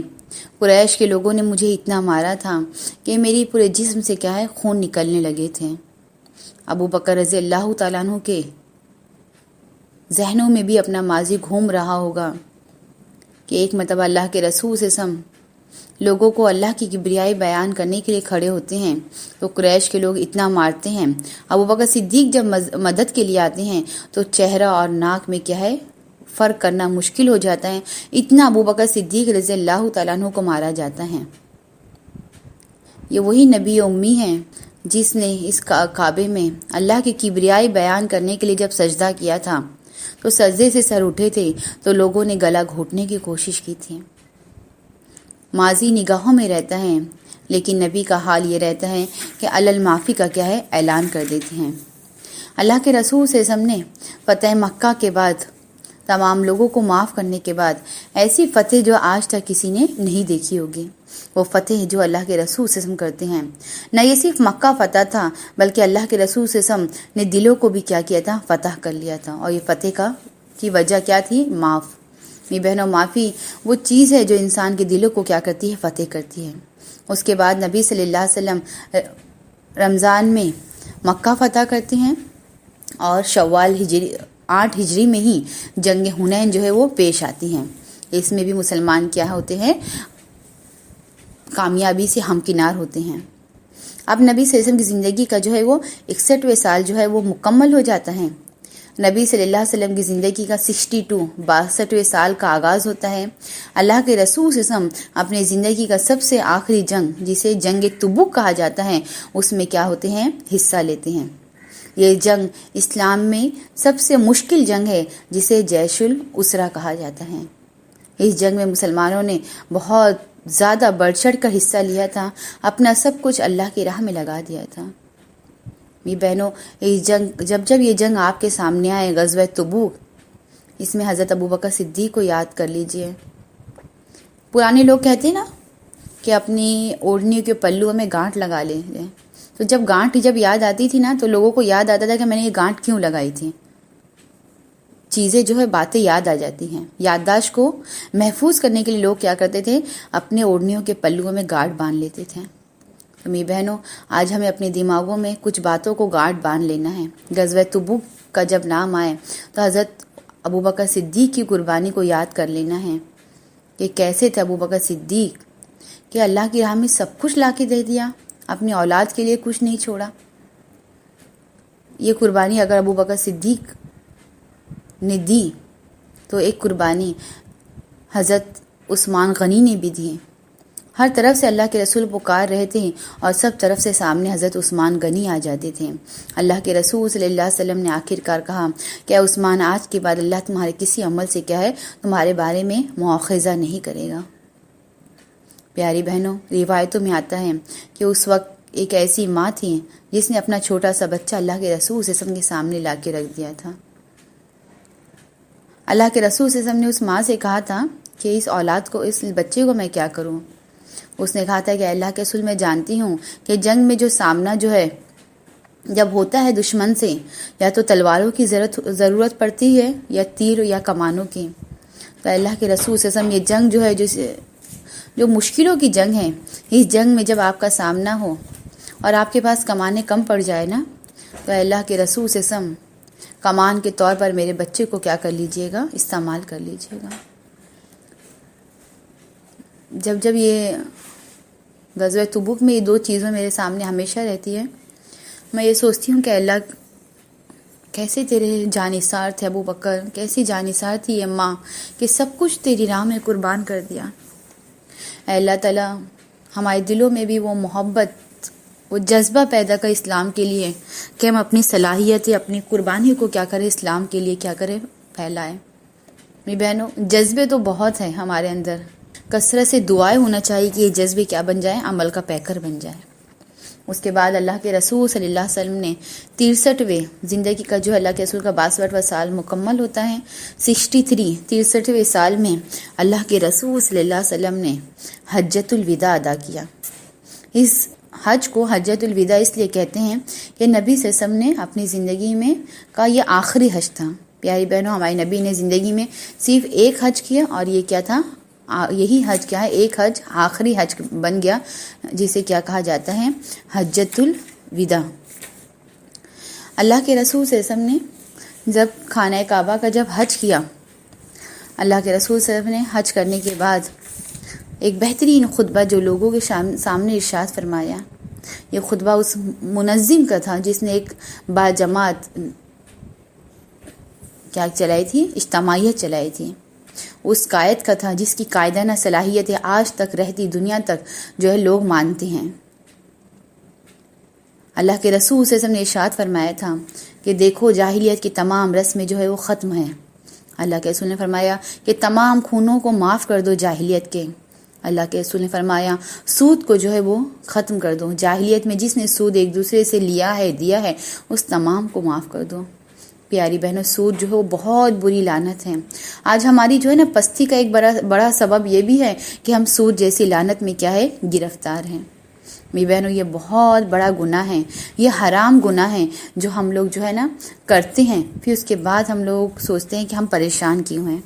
قریش کے لوگوں نے مجھے اتنا مارا تھا کہ میری پورے جسم سے کیا ہے، خون نکلنے لگے تھے۔ ابو بکر رضی اللہ تعالیٰ عنہ کے ذہنوں میں بھی اپنا ماضی گھوم رہا ہوگا کہ ایک مرتبہ اللہ کے رسول سے لوگوں کو اللہ کی کبریائی بیان کرنے کے لیے کھڑے ہوتے ہیں تو قریش کے لوگ اتنا مارتے ہیں۔ ابو بکر صدیق جب مدد کے لیے آتے ہیں تو چہرہ اور ناک میں کیا ہے، فرق کرنا مشکل ہو جاتا ہے، اتنا ابو بکر صدیق رضی اللہ تعالیٰ عنہ کو مارا جاتا ہے۔ یہ وہی نبی امی ہیں جس نے اس کعبے میں اللہ کی کبریائی بیان کرنے کے لیے جب سجدہ کیا تھا تو سجدے سے سر اٹھے تھے تو لوگوں نے گلا گھونٹنے کی کوشش کی تھی۔ ماضی نگاہوں میں رہتا ہے، لیکن نبی کا حال یہ رہتا ہے کہ المعافی کا کیا ہے، اعلان کر دیتے ہیں۔ اللہ کے رسول صلی اللہ علیہ وسلم نے فتح مکہ کے بعد تمام لوگوں کو معاف کرنے کے بعد ایسی فتح جو آج تک کسی نے نہیں دیکھی ہوگی، وہ فتح جو اللہ کے رسول صلی اللہ علیہ وسلم کرتے ہیں۔ نہ یہ صرف مکہ فتح تھا بلکہ اللہ کے رسول صلی اللہ علیہ وسلم نے دلوں کو بھی کیا کیا تھا، فتح کر لیا تھا، اور یہ فتح کی وجہ کیا تھی، معاف۔ میری بہنوں، معافی وہ چیز ہے جو انسان کے دلوں کو کیا کرتی ہے، فتح کرتی ہے۔ اس کے بعد نبی صلی اللہ علیہ وسلم رمضان میں مکہ فتح کرتے ہیں اور شوال 8 ہجری میں ہی جنگ حنین جو ہے وہ پیش آتی ہیں۔ اس میں بھی مسلمان کیا ہوتے ہیں، کامیابی سے ہمکنار ہوتے ہیں۔ اب نبی صلی اللہ علیہ وسلم کی زندگی کا جو ہے وہ 61ویں سال جو ہے وہ مکمل ہو جاتا ہے۔ نبی صلی اللہ علیہ وسلم کی زندگی کا 62ویں سال کا آغاز ہوتا ہے۔ اللہ کے رسول صلی اللہ علیہ وسلم اپنی زندگی کا سب سے آخری جنگ، جسے جنگ تبوک کہا جاتا ہے، اس میں کیا ہوتے ہیں، حصہ لیتے ہیں۔ یہ جنگ اسلام میں سب سے مشکل جنگ ہے، جسے جیش الاسرہ کہا جاتا ہے۔ اس جنگ میں مسلمانوں نے بہت زیادہ بڑھ چڑھ کر حصہ لیا تھا، اپنا سب کچھ اللہ کی راہ میں لگا دیا تھا۔ میری بہنوں، جب یہ جنگ آپ کے سامنے آئے، غزوہ تبوک، اس میں حضرت ابوبکر صدیق کو یاد کر لیجئے۔ پرانے لوگ کہتے ہیں نا کہ اپنی اوڑھنی کے پلو میں گانٹھ لگا لیں، تو جب گانٹھ یاد آتی تھی نا تو لوگوں کو یاد آتا تھا کہ میں نے یہ گانٹھ کیوں لگائی تھی۔ چیزیں جو ہے، باتیں یاد آ جاتی ہیں۔ یادداشت کو محفوظ کرنے کے لیے لوگ کیا کرتے تھے، اپنے اوڑھنیوں کے پلوؤں میں گانٹھ باندھ لیتے تھے۔ تو میری بہنوں، آج ہمیں اپنے دماغوں میں کچھ باتوں کو گانٹھ باندھ لینا ہے۔ غزوہ تبوک کا جب نام آئے تو حضرت ابوبکر صدیق کی قربانی کو یاد کر لینا ہے کہ کیسے تھے ابوبکر صدیق، کہ اللہ کی راہ میں سب کچھ لا کے دے دیا، اپنی اولاد کے لیے کچھ نہیں چھوڑا۔ یہ قربانی اگر ابوبکر صدیق نے دی تو ایک قربانی حضرت عثمان غنی نے بھی دی۔ ہر طرف سے اللہ کے رسول پکار رہے تھے اور سب طرف سے سامنے حضرت عثمان غنی آ جاتے تھے۔ اللہ کے رسول صلی اللہ علیہ وسلم نے آخر کار کہا کہ عثمان، آج کے بعد اللہ تمہارے کسی عمل سے کیا ہے، تمہارے بارے میں مواخذہ نہیں کرے گا۔ پیاری بہنوں، روایتوں میں آتا ہے کہ اس وقت ایک ایسی ماں تھی جس نے اپنا چھوٹا سا بچہ اللہ کے رسول صلی اللہ علیہ وسلم کے سامنے لا کے رکھ دیا تھا۔ اللہ کے رسول صلی اللہ علیہ وسلم نے اس ماں سے کہا تھا کہ اس اولاد کو، اس بچے کو میں کیا کروں؟ اس نے کہا تھا کہ اللہ کے رسول، میں جانتی ہوں کہ جنگ میں جو سامنا جو ہے جب ہوتا ہے دشمن سے، یا تو تلواروں کی ضرورت پڑتی ہے یا تیر یا کمانوں کی۔ تو اللہ کے رسول صلی اللہ علیہ وسلم، یہ جنگ جو ہے، جو مشکلوں کی جنگ ہے، اس جنگ میں جب آپ کا سامنا ہو اور آپ کے پاس کمانے کم پڑ جائے نا، تو اللہ کے رسول صلی اللہ علیہ وسلم کمان کے طور پر میرے بچے کو کیا کر لیجئے گا، استعمال کر لیجئے گا۔ جب یہ غزوہ تبوک میں یہ دو چیزیں میرے سامنے ہمیشہ رہتی ہے، میں یہ سوچتی ہوں کہ اللہ کیسے تیرے جانثار تھے ابو بکر، کیسی جانثار تھی یہ ماں کہ سب کچھ تیری راہ میں قربان کر دیا۔ اے اللہ تعالیٰ، ہمارے دلوں میں بھی وہ محبت، وہ جذبہ پیدا کر اسلام کے لیے کہ ہم اپنی صلاحیت، اپنی قربانی کو کیا کریں، اسلام کے لیے کیا کریں، پھیلائیں۔ میری بہنوں، جذبے تو بہت ہیں ہمارے اندر، کثرت سے دعائیں ہونا چاہیے کہ یہ جذبے کیا بن جائیں، عمل کا پیکر بن جائیں۔ اس کے بعد اللہ کے رسول صلی اللہ علیہ وسلم نے 63ویں زندگی کا جو اللہ کے رسول کا 62واں سال مکمل ہوتا ہے، 63ویں سال میں اللہ کے رسول صلی اللہ علیہ وسلم نے حجۃ الوداع ادا کیا۔ اس حج کو حجۃ الوداع اس لیے کہتے ہیں کہ نبی صلی اللہ علیہ وسلم نے اپنی زندگی میں کا یہ آخری حج تھا۔ پیاری بہنوں، ہمارے نبی نے زندگی میں صرف ایک حج کیا، اور یہ کیا تھا، یہی حج کیا ہے، ایک حج آخری حج بن گیا، جسے کیا کہا جاتا ہے، حجۃ الوداع۔ اللہ کے رسول صلی اللہ علیہ وسلم نے جب خانہ کعبہ کا جب حج کیا، اللہ کے رسول صلی اللہ علیہ وسلم نے حج کرنے کے بعد ایک بہترین خطبہ جو لوگوں کے سامنے ارشاد فرمایا، یہ خطبہ اس منظم کا تھا جس نے ایک باجماعت کیا چلائی تھی، اجتماعیت چلائی تھی، اس قائد کا تھا جس کی قائدانہ صلاحیت آج تک رہتی دنیا تک جو ہے لوگ مانتے ہیں۔ اللہ کے رسول صلی اللہ علیہ وسلم نے ارشاد فرمایا تھا کہ دیکھو جاہلیت کی تمام رسمیں جو ہے وہ ختم ہیں۔ اللہ کے رسول نے فرمایا کہ تمام خونوں کو معاف کر دو جاہلیت کے۔ اللہ کے رسول نے فرمایا سود کو جو ہے وہ ختم کر دو، جاہلیت میں جس نے سود ایک دوسرے سے لیا ہے، دیا ہے، اس تمام کو معاف کر دو۔ پیاری بہنوں، سود جو ہے وہ بہت بری لعنت ہے۔ آج ہماری جو ہے نا پستی کا ایک بڑا سبب یہ بھی ہے کہ ہم سود جیسی لعنت میں کیا ہے، گرفتار ہیں۔ میری بہنوں، یہ بہت بڑا گناہ ہے، یہ حرام گناہ ہے جو ہم لوگ جو ہے نا کرتے ہیں، پھر اس کے بعد ہم لوگ سوچتے ہیں کہ ہم پریشان کیوں ہیں۔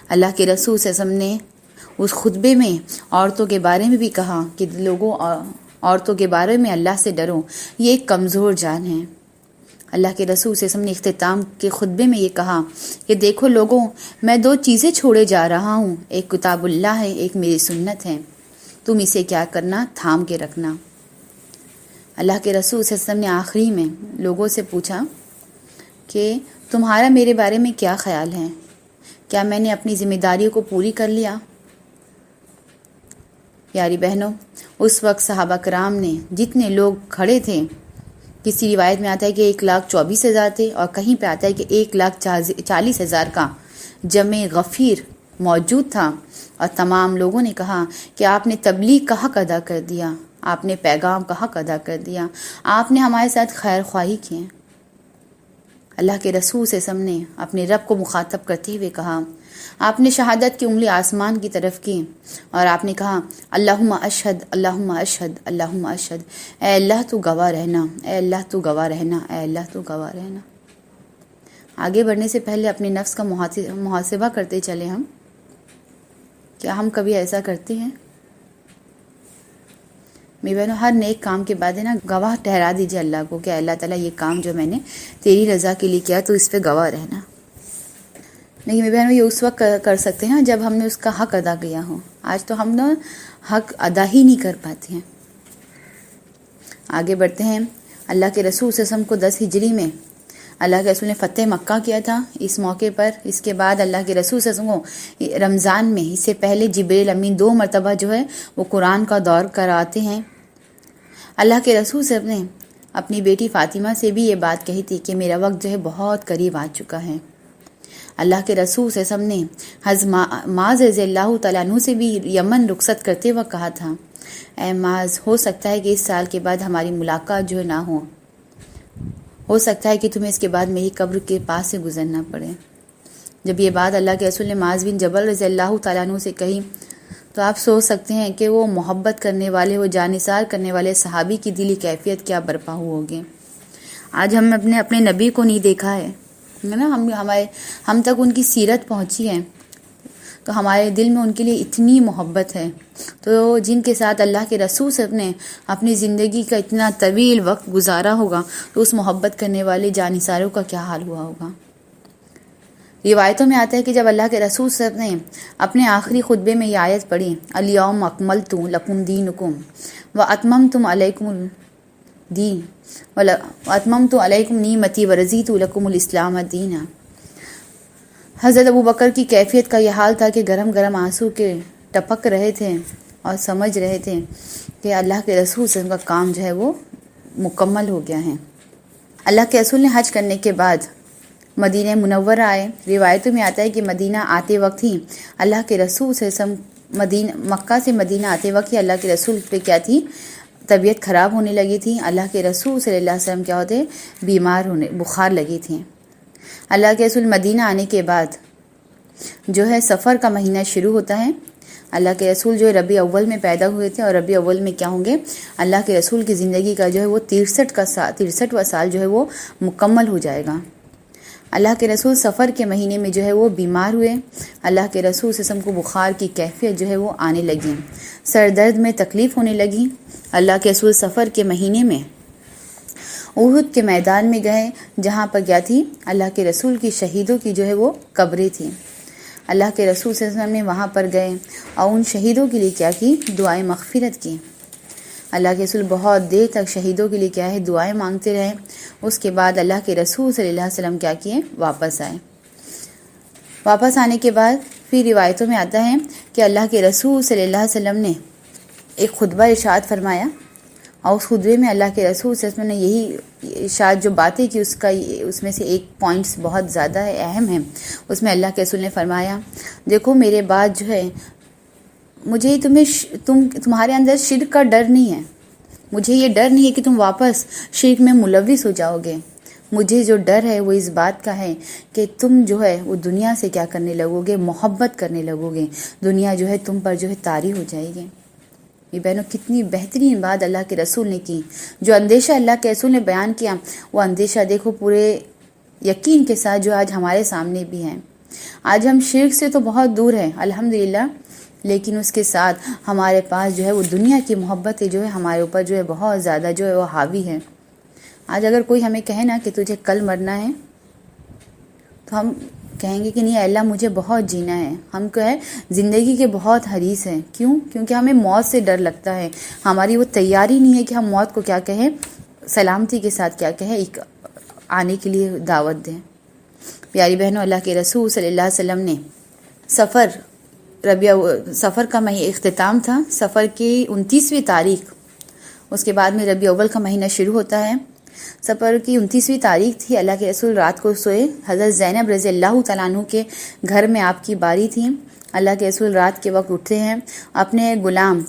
اللہ کے رسول صلی اللہ علیہ وسلم نے اس خطبے میں عورتوں کے بارے میں بھی کہا کہ لوگوں عورتوں کے بارے میں اللہ سے ڈرو، یہ ایک کمزور جان ہے۔ اللہ کے رسول صلی اللہ علیہ وسلم نے اختتام کے خطبے میں یہ کہا کہ دیکھو لوگوں، میں 2 چیزیں چھوڑے جا رہا ہوں، ایک کتاب اللہ ہے، ایک میری سنت ہے، تم اسے کیا کرنا، تھام کے رکھنا۔ اللہ کے رسول صلی اللہ علیہ وسلم نے آخری میں لوگوں سے پوچھا کہ تمہارا میرے بارے میں کیا خیال ہے، کیا میں نے اپنی ذمہ داریوں کو پوری کر لیا؟ پیاری بہنوں، اس وقت صحابہ کرام نے جتنے لوگ کھڑے تھے، کسی روایت میں آتا ہے کہ 1,24,000 تھے، اور کہیں پہ آتا ہے کہ 1,40,000 کا جمع غفیر موجود تھا، اور تمام لوگوں نے کہا کہ آپ نے تبلیغ کا حق ادا کر دیا، آپ نے پیغام کا حق ادا کر دیا، آپ نے ہمارے ساتھ خیر خواہی کی۔ اللہ کے رسول صلی اللہ علیہ وسلم نے اپنے رب کو مخاطب کرتے ہوئے کہا، آپ نے شہادت کی انگلی آسمان کی طرف کی اور آپ نے کہا اللہم اشہد اللہم اشہد اللہم اشہد، اے اللہ تو گواہ رہنا، اے اللہ تو گواہ رہنا، اے اللہ تو گواہ رہنا۔ آگے بڑھنے سے پہلے اپنے نفس کا محاسبہ کرتے چلے ہم، کیا ہم کبھی ایسا کرتے ہیں؟ میری بہنوں، ہر نیک کام کے بعد ہے نا گواہ ٹھہرا دیجیے اللہ کو کہ اللہ تعالیٰ یہ کام جو میں نے تیری رضا کے لیے کیا تو اس پہ گواہ رہنا۔ لیکن میری بہنوں، یہ اس وقت کر سکتے ہیں جب ہم نے اس کا حق ادا کیا ہو۔ آج تو ہم نا حق ادا ہی نہیں کر پاتے ہیں۔ آگے بڑھتے ہیں۔ اللہ کے رسول صلی اللہ علیہ وسلم کو 10 ہجری میں اللہ کے رسول نے فتح مکہ کیا تھا۔ اس موقع پر اس کے بعد اللہ کے رسول صلی اللہ علیہ وسلم کو رمضان میں، اس سے پہلے جبریل امین 2 مرتبہ جو ہے وہ قرآن کا دور کراتے ہیں۔ اللہ کے رسول صلی اللہ علیہ وسلم نے اپنی بیٹی فاطمہ سے بھی یہ بات کہی تھی کہ میرا وقت جو ہے بہت قریب آ چکا ہے۔ اللہ کے رسول صلی اللہ علیہ وسلم نے حضرت معاذ رضی اللہ تعالیٰ عنہ سے بھی یمن رخصت کرتے وقت کہا تھا، اے معاذ، ہو سکتا ہے کہ اس سال کے بعد ہماری ملاقات جو ہے نہ ہو سکتا ہے کہ تمہیں اس کے بعد میری قبر کے پاس سے گزرنا پڑے۔ جب یہ بات اللہ کے رسول نے معاذ بن جبل رضی اللہ تعالیٰ عنہ سے کہی تو آپ سوچ سکتے ہیں کہ وہ محبت کرنے والے، وہ جانثار کرنے والے صحابی کی دلی کیفیت کیا برپا ہوگی۔ آج ہم نے اپنے نبی کو نہیں دیکھا ہے نا، ہم تک ان کی سیرت پہنچی ہے تو ہمارے دل میں ان کے لیے اتنی محبت ہے، تو جن کے ساتھ اللہ کے رسول صاحب نے اپنی زندگی کا اتنا طویل وقت گزارا ہوگا تو اس محبت کرنے والے جانثاروں کا کیا حال ہوا ہوگا۔ روایتوں میں آتا ہے کہ جب اللہ کے رسول صاحب نے اپنے آخری خطبے میں یہ آیت پڑھی، الیوم اکملت لکم دینکم واتممت علیکم الدین واتممت علیکم نعمتی ورضیت لکم الاسلام دینا، حضرت ابو بکر کی کیفیت کا یہ حال تھا کہ گرم گرم آنسو کے ٹپک رہے تھے اور سمجھ رہے تھے کہ اللہ کے رسول سے ان کا کام جو ہے وہ مکمل ہو گیا ہے۔ اللہ کے رسول نے حج کرنے کے بعد مدینہ منورہ آئے۔ روایتوں میں آتا ہے کہ مدینہ آتے وقت ہی اللہ کے رسول صلی اللہ علیہ وسلم مکہ سے مدینہ آتے وقت ہی اللہ کے رسول پہ کیا تھی، طبیعت خراب ہونے لگی تھی۔ اللہ کے رسول صلی اللہ علیہ وسلم کیا ہوتے، بیمار ہونے، بخار لگی تھی۔ اللہ کے رسول مدینہ آنے کے بعد جو ہے سفر کا مہینہ شروع ہوتا ہے۔ اللہ کے رسول جو ربیع اول میں پیدا ہوئے تھے، اور ربیع اول میں کیا ہوں گے، اللہ کے رسول کی زندگی کا جو ہے وہ 63واں سال جو ہے وہ مکمل ہو جائے گا۔ اللہ کے رسول سفر کے مہینے میں جو ہے وہ بیمار ہوئے۔ اللہ کے رسول صلی اللہ علیہ وسلم کو بخار کی کیفیت جو ہے وہ آنے لگی، سر درد میں تکلیف ہونے لگی۔ اللہ کے رسول سفر کے مہینے میں احد کے میدان میں گئے، جہاں پر کیا تھی، اللہ کے رسول کی شہیدوں کی جو ہے وہ قبریں تھیں۔ اللہ کے رسول صلی اللہ علیہ وسلم نے وہاں پر گئے اور ان شہیدوں کے لیے کیا کی، دعائیں مغفرت کی۔ اللہ کے رسول بہت دیر تک شہیدوں کے لیے کیا ہے، دعائیں مانگتے رہے۔ اس کے بعد اللہ کے رسول صلی اللہ علیہ وسلم کیا کیے، واپس آئے۔ واپس آنے کے بعد پھر روایتوں میں آتا ہے کہ اللہ کے رسول صلی اللہ علیہ وسلم نے ایک خطبہ ارشاد فرمایا، اور اس خطبے میں اللہ کے رسول صلی اللہ علیہ وسلم نے یہی ارشاد جو باتیں کی، اس میں سے ایک پوائنٹس بہت زیادہ اہم ہیں۔ اس میں اللہ کے رسول نے فرمایا، دیکھو میرے بعد جو ہے مجھے تمہارے اندر شرک کا ڈر نہیں ہے، مجھے یہ ڈر نہیں ہے کہ تم واپس شرک میں ملوث ہو جاؤ گے۔ مجھے جو ڈر ہے وہ اس بات کا ہے کہ تم جو ہے وہ دنیا سے کیا کرنے لگو گے، محبت کرنے لگو گے، دنیا جو ہے تم پر جو ہے طاری ہو جائے گی۔ یہ بہنوں کتنی بہترین بات اللہ کے رسول نے کی۔ جو اندیشہ اللہ کے رسول نے بیان کیا، وہ اندیشہ دیکھو پورے یقین کے ساتھ جو آج ہمارے سامنے بھی ہے۔ آج ہم شرک سے تو بہت دور ہیں الحمدللہ، لیکن اس کے ساتھ ہمارے پاس جو ہے وہ دنیا کی محبتیں جو ہے ہمارے اوپر جو ہے بہت زیادہ جو ہے وہ حاوی ہے۔ آج اگر کوئی ہمیں کہے نا کہ تجھے کل مرنا ہے، تو ہم کہیں گے کہ نہیں اللہ مجھے بہت جینا ہے۔ ہم کو ہے زندگی کے بہت حریص ہیں۔ کیوں؟ کیونکہ ہمیں موت سے ڈر لگتا ہے، ہماری وہ تیاری نہیں ہے کہ ہم موت کو کیا کہیں، سلامتی کے ساتھ کیا کہیں، ایک آنے کے لیے دعوت دیں۔ پیاری بہنوں، اللہ کے رسول صلی اللہ علیہ وسلم نے سفر کا اختتام تھا، سفر کی 29ویں تاریخ، اس کے بعد میں ربیع اول کا مہینہ شروع ہوتا ہے۔ سفر کی 29ویں تاریخ تھی، اللہ کے رسول رات کو سوئے۔ حضرت زینب رضی اللہ تعالیٰ عنہ کے گھر میں آپ کی باری تھی۔ اللہ کے رسول رات کے وقت اٹھتے ہیں، اپنے غلام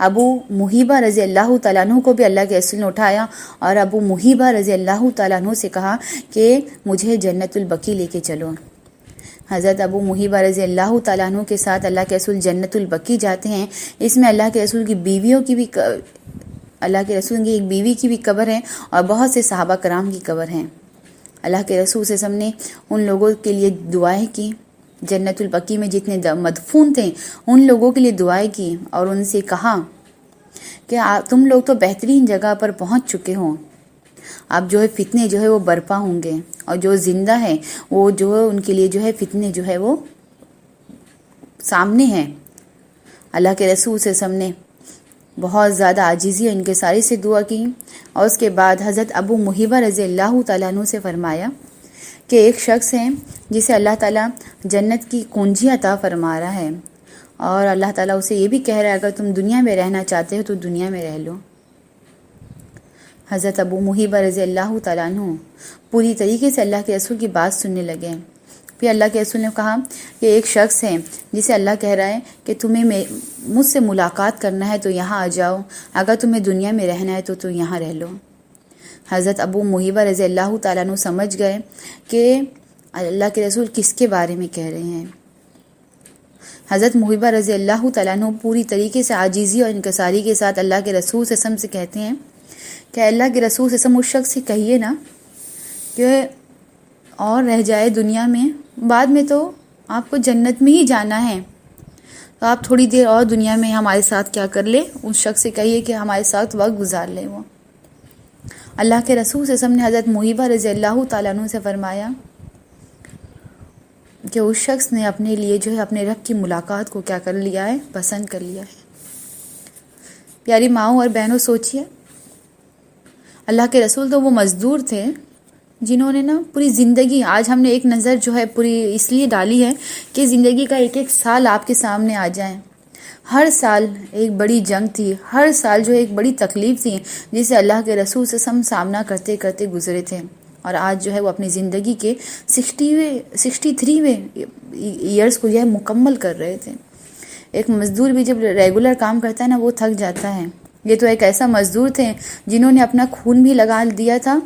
ابو محیبہ رضی اللہ تعالیٰ عنہ کو بھی اللہ کے رسول نے اٹھایا، اور ابو محیبہ رضی اللہ تعالیٰ عنہ سے کہا کہ مجھے جنت البقیع لے کے چلو۔ حضرت ابو محیبہ رضی اللہ تعالیٰ عنہ کے ساتھ اللہ کے رسول جنت البقیع جاتے ہیں۔ اس میں اللہ کے رسول کی بیویوں کی بھی، اللہ کے رسول کی ایک بیوی کی بھی قبر ہے، اور بہت سے صحابہ کرام کی قبر ہیں۔ اللہ کے رسول صلی اللہ علیہ وسلم نے ان لوگوں کے لیے دعائیں کی، جنت البقیع میں جتنے مدفون تھے ان لوگوں کے لیے دعائیں کی، اور ان سے کہا کہ تم لوگ تو بہترین جگہ پر پہنچ چکے ہو، اب جو ہے فتنے جو ہے وہ برپا ہوں گے، اور جو زندہ ہے وہ جو ہے ان کے لیے جو ہے فتنے جو ہے وہ سامنے ہیں۔ اللہ کے رسول صلی اللہ علیہ وسلم نے بہت زیادہ عاجزی اور انکساری سے دعا کی، اور اس کے بعد حضرت ابو محیبہ رضی اللہ تعالیٰ عنہ سے فرمایا کہ ایک شخص ہے جسے اللہ تعالیٰ جنت کی کنجی عطا فرما رہا ہے، اور اللہ تعالیٰ اسے یہ بھی کہہ رہا ہے اگر تم دنیا میں رہنا چاہتے ہو تو دنیا میں رہ لو۔ حضرت ابو محیبہ رضی اللہ تعالیٰ عنہ پوری طریقے سے اللہ کے رسول کی بات سننے لگے۔ پھر اللہ کے رسول نے کہا کہ ایک شخص ہے جسے اللہ کہہ رہا ہے کہ تمہیں مجھ سے ملاقات کرنا ہے تو یہاں آ جاؤ، اگر تمہیں دنیا میں رہنا ہے تو یہاں رہ لو۔ حضرت ابو محیبہ رضی اللہ تعالیٰ عنہ سمجھ گئے کہ اللہ کے رسول کس کے بارے میں کہہ رہے ہیں۔ حضرت محیبہ رضی اللہ تعالیٰ عنہ پوری طریقے سے عاجزی اور انکساری کے ساتھ اللہ کے رسول صلی اللہ علیہ وسلم سے کہتے ہیں کہ اللہ کے رسول صلی اللہ علیہ وسلم اس شخص سے کہیے نا کہ اور رہ جائے دنیا میں، بعد میں تو آپ کو جنت میں ہی جانا ہے، تو آپ تھوڑی دیر اور دنیا میں ہمارے ساتھ کیا کر لے، اس شخص سے کہیے کہ ہمارے ساتھ وقت گزار لے۔ وہ اللہ کے رسول صلی اللہ علیہ وسلم نے حضرت محیبہ رضی اللہ تعالیٰ عنہ سے فرمایا کہ اس شخص نے اپنے لیے جو ہے اپنے رب کی ملاقات کو کیا کر لیا ہے، پسند کر لیا ہے۔ پیاری ماؤں اور بہنوں، سوچئے اللہ کے رسول تو وہ مزدور تھے جنہوں نے نا پوری زندگی، آج ہم نے ایک نظر جو ہے پوری اس لیے ڈالی ہے کہ زندگی کا ایک ایک سال آپ کے سامنے آ جائیں۔ ہر سال ایک بڑی جنگ تھی، ہر سال جو ایک بڑی تکلیف تھی جسے اللہ کے رسول سے ہم سامنا کرتے کرتے گزرے تھے، اور آج جو ہے وہ اپنی زندگی کے 63ویں ایئرز کو جو ہے مکمل کر رہے تھے۔ ایک مزدور بھی جب ریگولر کام کرتا ہے نا وہ تھک جاتا ہے، یہ تو ایک ایسا مزدور تھے جنہوں نے اپنا خون بھی لگا دیا تھا،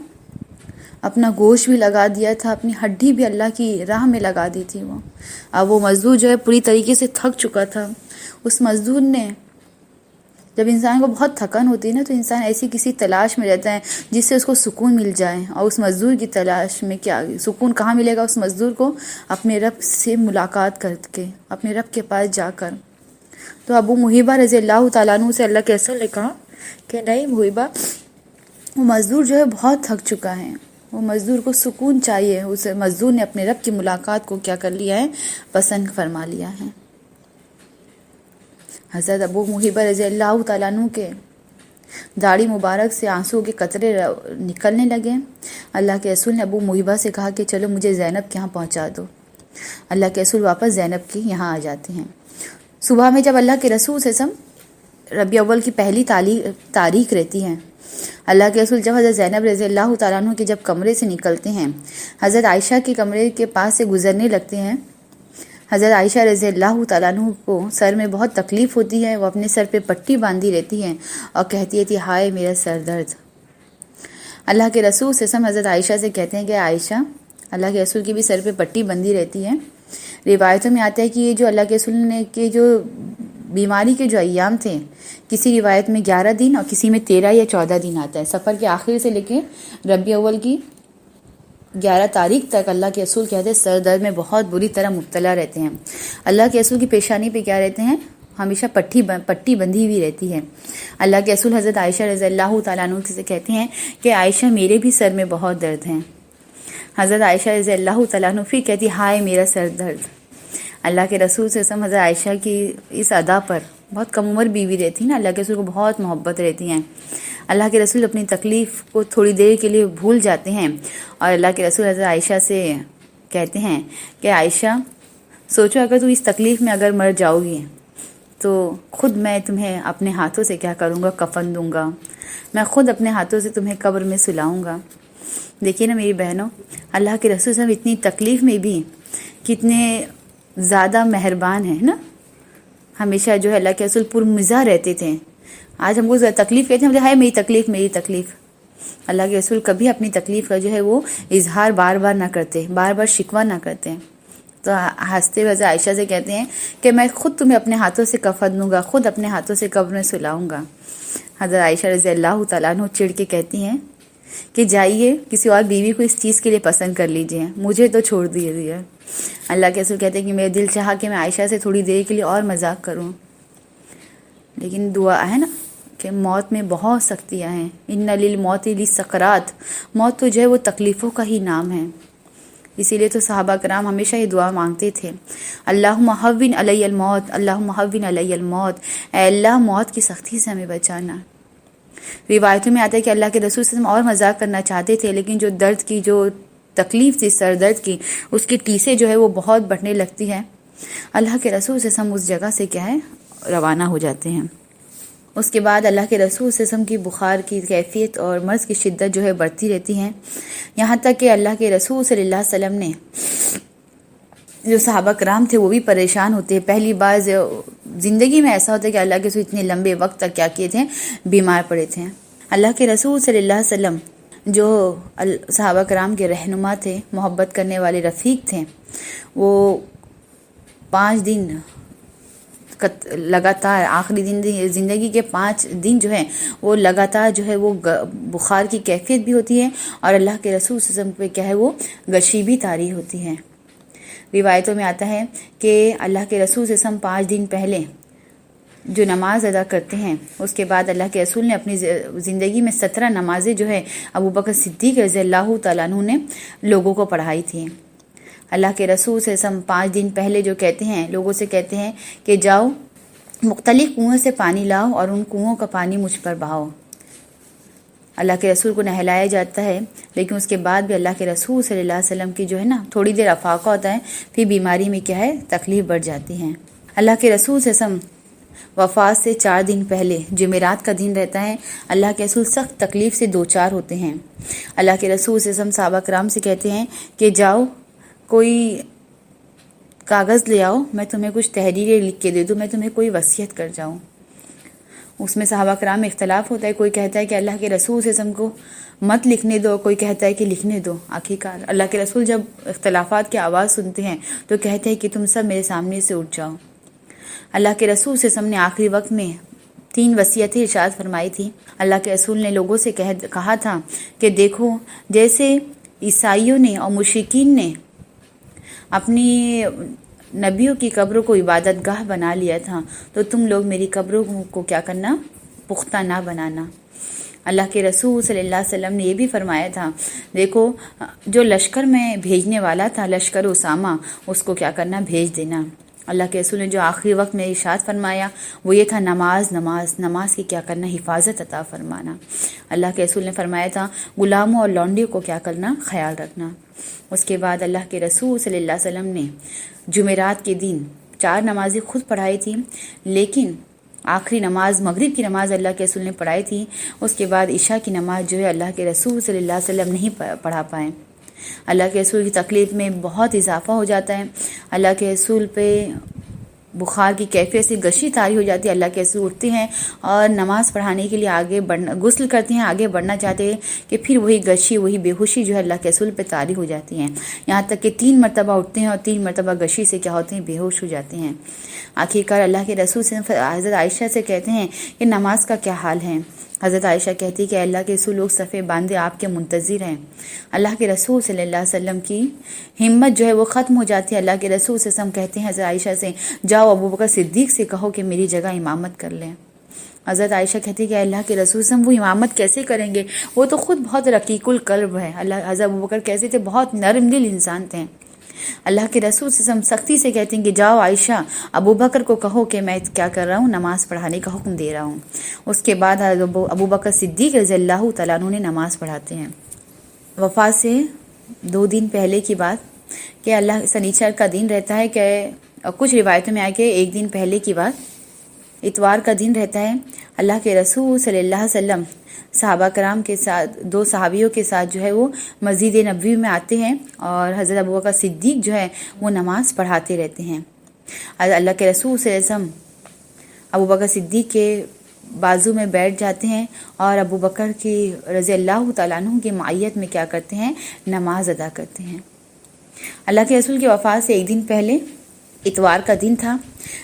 اپنا گوشت بھی لگا دیا تھا، اپنی ہڈی بھی اللہ کی راہ میں لگا دی تھی وہ۔ اب وہ مزدور جو ہے پوری طریقے سے تھک چکا تھا۔ اس مزدور نے، جب انسان کو بہت تھکن ہوتی ہے نا تو انسان ایسی کسی تلاش میں رہتا ہے جس سے اس کو سکون مل جائے، اور اس مزدور کی تلاش میں کیا سکون کہاں ملے گا اس مزدور کو؟ اپنے رب سے ملاقات کر کے، اپنے رب کے پاس جا کر۔ تو ابو محیبہ رضی اللہ تعالیٰ عنہ سے اللہ کے رسول نے کہا کہ نہیں محیبہ، وہ مزدور جو ہے بہت تھک چکا ہے، وہ مزدور کو سکون چاہیے۔ اس مزدور نے اپنے رب کی ملاقات کو کیا کر لیا ہے؟ پسند فرما لیا ہے۔ حضرت ابو محیبہ رضی اللہ تعالیٰ عنہ کے داڑھی مبارک سے آنسو کے قطرے نکلنے لگے۔ اللہ کے رسول نے ابو محیبہ سے کہا کہ چلو مجھے زینب کے یہاں پہنچا دو۔ اللہ کے رسول واپس زینب کے یہاں آ جاتے ہیں۔ صبح میں جب اللہ کے رسول سے ربیع اول کی پہلی تاریخ رہتی ہے، اللہ کے رسول جب حضرت زینب رضی اللہ تعالیٰ عنہ کے جب کمرے سے نکلتے ہیں، حضرت عائشہ کے کمرے کے پاس سے گزرنے لگتے ہیں، حضرت عائشہ رضی اللہ تعالیٰ عنہ کو سر میں بہت تکلیف ہوتی ہے، وہ اپنے سر پہ پٹی باندھی رہتی ہیں اور کہتی ہے ہائے میرا سر درد۔ اللہ کے رسول سے حضرت عائشہ سے کہتے ہیں کہ عائشہ، اللہ کے رسول کی بھی سر پہ پٹی بندھی رہتی ہے۔ روایتوں میں آتا ہے کہ یہ جو اللہ کے رسول نے کے جو بیماری کے جو ایام تھے، کسی روایت میں 11 دن اور کسی میں 13 یا 14 دن آتا ہے، سفر کے آخر سے لے کے ربیع اول کی 11 تاریخ تک اللہ کے رسول کہتے ہیں سر درد میں بہت بری طرح مبتلا رہتے ہیں۔ اللہ کے رسول کی پیشانی پہ کیا رہتے ہیں؟ ہمیشہ پٹی بندھی ہوئی رہتی ہے۔ اللہ کے رسول حضرت عائشہ رضی اللہ تعالیٰ عنہ سے کہتے ہیں کہ عائشہ میرے بھی سر میں بہت درد ہیں۔ حضرت عائشہ رضی اللہ تعالیٰ عنہ پھر کہتی ہائے میرا سر درد۔ اللہ کے رسول سے حضرت عائشہ کی اس ادا پر، بہت کم عمر بیوی رہتی نا، اللہ کے رسول کو بہت محبت رہتی ہیں۔ اللہ کے رسول اپنی تکلیف کو تھوڑی دیر کے لیے بھول جاتے ہیں اور اللہ کے رسول حضرت عائشہ سے کہتے ہیں کہ عائشہ سوچو اگر تم اس تکلیف میں اگر مر جاؤ گی تو خود میں تمہیں اپنے ہاتھوں سے کیا کروں گا؟ کفن دوں گا، میں خود اپنے ہاتھوں سے تمہیں قبر میں سلاؤں گا۔ دیکھیے نا میری بہنوں، اللہ کے رسول صاحب اتنی تکلیف میں بھی کتنے زیادہ مہربان ہیں نا، ہمیشہ جو ہے اللہ کے رسول پرمزاح رہتے تھے۔ آج ہم کو تکلیف کہتے ہیں ہائے میری تکلیف، اللہ کے رسول کبھی اپنی تکلیف کا جو ہے وہ اظہار بار بار نہ کرتے، بار بار شکوہ نہ کرتے۔ تو ہنستے ہوئے عائشہ سے کہتے ہیں کہ میں خود تمہیں اپنے ہاتھوں سے کفن دوں گا، خود اپنے ہاتھوں سے قبر میں سلاؤں گا۔ حضرت عائشہ رضی اللہ تعالیٰ عنہ چڑ کے کہتی ہیں کہ جائیے کسی اور بیوی کو اس چیز کے لیے پسند کر لیجئے، مجھے تو چھوڑ دیجیے۔ اللہ کے رسول کہتے ہیں کہ میرے دل چاہا کہ میں عائشہ سے تھوڑی دیر کے لیے اور مذاق کروں، لیکن دعا ہے نا کہ موت میں بہت سختیاں ہیں، ان للموت لسکرات، موت تو جو ہے وہ تکلیفوں کا ہی نام ہے۔ اسی لیے تو صحابہ کرام ہمیشہ یہ دعا مانگتے تھے، اللہم ہون علی الموت، اللہم ہون علی الموت، اے اللہ موت کی سختی سے ہمیں بچانا۔ روایتوں میں آتا ہے کہ اللہ کے رسول صلی اللہ علیہ وسلم اور مذاق کرنا چاہتے تھے، لیکن جو درد کی جو تکلیف تھی، سر درد کی، اس کی ٹیسیں جو ہے وہ بہت بڑھنے لگتی ہے۔ اللہ کے رسول صلی اللہ علیہ وسلم اس جگہ سے کیا ہے روانہ ہو جاتے ہیں۔ اس کے بعد اللہ کے رسول صلی اللہ علیہ وسلم کی بخار کی کیفیت اور مرض کی شدت جو ہے بڑھتی رہتی ہے، یہاں تک کہ اللہ کے رسول صلی اللہ علیہ وسلم نے، جو صحابہ کرام تھے وہ بھی پریشان ہوتے ہیں۔ پہلی بار زندگی میں ایسا ہوتا ہے کہ اللہ کے رسول اتنے لمبے وقت تک کیا کیے تھے؟ بیمار پڑے تھے۔ اللہ کے رسول صلی اللہ علیہ وسلم جو صحابہ کرام کے رہنما تھے، محبت کرنے والے رفیق تھے، وہ 5 دن لگاتار، آخری دن زندگی کے 5 دن جو ہے وہ لگاتار جو ہے وہ بخار کی کیفیت بھی ہوتی ہے، اور اللہ کے رسول صلی اللہ علیہ وسلم پہ کیا ہے وہ غشی بھی طاری ہوتی ہے۔ روایتوں میں آتا ہے کہ اللہ کے رسول صلی اللہ علیہ وسلم 5 دن پہلے جو نماز ادا کرتے ہیں، اس کے بعد اللہ کے رسول نے اپنی زندگی میں 17 نمازیں جو ہے ابو بکر صدیق رضی اللہ تعالیٰ عنہ نے لوگوں کو پڑھائی تھی۔ اللہ کے رسول سے ہم 5 دن پہلے جو کہتے ہیں، لوگوں سے کہتے ہیں کہ جاؤ مختلف کنویں سے پانی لاؤ اور ان کنووں کا پانی مجھ پر بہاؤ۔ اللہ کے رسول کو نہلایا جاتا ہے، لیکن اس کے بعد بھی اللہ کے رسول صلی اللہ علیہ وسلم کی جو ہے نا تھوڑی دیر افاقہ ہوتا ہے، پھر بیماری میں کیا ہے تکلیف بڑھ جاتی ہے۔ اللہ کے رسول سے ہم وفات سے 4 دن پہلے جمعرات کا دن رہتا ہے، اللہ کے رسول سخت تکلیف سے دوچار ہوتے ہیں۔ اللہ کے رسول صلی اللہ علیہ وسلم صحابہ کرام سے کہتے ہیں کہ جاؤ کوئی کاغذ لے آؤ، میں تمہیں کچھ تحریریں لکھ کے دے دوں، میں تمہیں کوئی وصیت کر جاؤں۔ اس میں صحابہ کرام میں اختلاف ہوتا ہے، کوئی کہتا ہے کہ اللہ کے رسول صلی اللہ علیہ وسلم کو مت لکھنے دو، کوئی کہتا ہے کہ لکھنے دو۔ آخرکار اللہ کے رسول جب اختلافات کی آواز سنتے ہیں تو کہتے ہیں کہ تم سب میرے سامنے سے اٹھ جاؤ۔ اللہ کے رسول صلی اللہ علیہ وسلم نے آخری وقت میں 3 وصیتیں ارشاد فرمائی تھی۔ اللہ کے رسول نے لوگوں سے کہا تھا کہ دیکھو، جیسے عیسائیوں نے اور مشرکین نے اپنی نبیوں کی قبروں کو عبادت گاہ بنا لیا تھا، تو تم لوگ میری قبروں کو کیا کرنا؟ پختہ نہ بنانا۔ اللہ کے رسول صلی اللہ علیہ وسلم نے یہ بھی فرمایا تھا، دیکھو جو لشکر میں بھیجنے والا تھا، لشکر اسامہ، اس کو کیا کرنا؟ بھیج دینا۔ اللہ کے رسول نے جو آخری وقت میں ارشاد فرمایا وہ یہ تھا، نماز کی کیا کرنا؟ حفاظت عطا فرمانا۔ اللہ کے رسول نے فرمایا تھا غلاموں اور لونڈیوں کو کیا کرنا؟ خیال رکھنا۔ اس کے بعد اللہ کے رسول صلی اللہ علیہ وسلم نے جمعرات کے دن 4 نمازیں خود پڑھائی تھی، لیکن آخری نماز مغرب کی نماز اللہ کے رسول نے پڑھائی تھی۔ اس کے بعد عشاء کی نماز جو ہے اللہ کے رسول صلی اللہ علیہ وسلم نہیں پڑھا پائے۔ اللہ کے رسول کی تکلیف میں بہت اضافہ ہو جاتا ہے، اللہ کے رسول پہ بخار کی کیفیت سے غشی طاری ہو جاتی ہے۔ اللہ کے رسول اٹھتے ہیں اور نماز پڑھانے کے لیے آگے بڑھنا، غسل کرتے ہیں، آگے بڑھنا چاہتے ہیں کہ پھر وہی غشی، وہی بے ہوشی جو ہے اللہ کے رسول پہ طاری ہو جاتی ہیں، یہاں تک کہ 3 مرتبہ اٹھتے ہیں اور 3 مرتبہ غشی سے کیا ہوتے ہیں؟ بے ہوش ہو جاتے ہیں۔ آخرکار اللہ کے رسول سے حضرت عائشہ سے کہتے ہیں کہ نماز کا کیا حال ہے؟ حضرت عائشہ کہتی کہ اللہ کے رسول لوگ صفے باندھے آپ کے منتظر ہیں۔ اللہ کے رسول صلی اللہ علیہ وسلم کی ہمت جو ہے وہ ختم ہو جاتی ہے۔ اللہ کے رسول صلی اللہ علیہ وسلم کہتے ہیں حضرت عائشہ سے، جاؤ ابو بکر صدیق سے کہو کہ میری جگہ امامت کر لیں۔ حضرت عائشہ کہتی کہ اللہ کے رسول صلی اللہ علیہ وسلم وہ امامت کیسے کریں گے؟ وہ تو خود بہت رقیق القلب ہے۔ حضرت ابو بکر کیسے تھے؟ بہت نرم دل انسان تھے۔ اللہ کے رسول صلی اللہ علیہ وسلم سختی سے کہتے ہیں کہ جاؤ عائشہ ابو بکر کو کہو کہ میں کیا کر رہا ہوں؟ نماز پڑھانے کا حکم دے رہا ہوں۔ اس کے بعد ابو بکر صدیق رضی اللہ تعالیٰ عنہ نے نماز پڑھاتے ہیں۔ وفات سے 2 دن پہلے کی بات کہ اللہ سنیچر کا دن رہتا ہے، کہ کچھ روایتوں میں آئے کہ 1 دن پہلے کی بات اتوار کا دن رہتا ہے۔ اللہ کے رسول صلی اللہ علیہ وسلم صحابہ کرام کے ساتھ 2 صحابیوں کے ساتھ جو ہے وہ مسجد نبوی میں آتے ہیں اور حضرت ابو بکر صدیق جو ہے وہ نماز پڑھاتے رہتے ہیں۔ اللہ کے رسول صلی اللہ علیہ وسلم ابو بکر صدیق کے بازو میں بیٹھ جاتے ہیں اور ابو بکر کی رضی اللہ تعالیٰ عنہ کی معیت میں کیا کرتے ہیں؟ نماز ادا کرتے ہیں۔ اللہ کے رسول کی وفات سے 1 دن پہلے اتوار کا دن تھا۔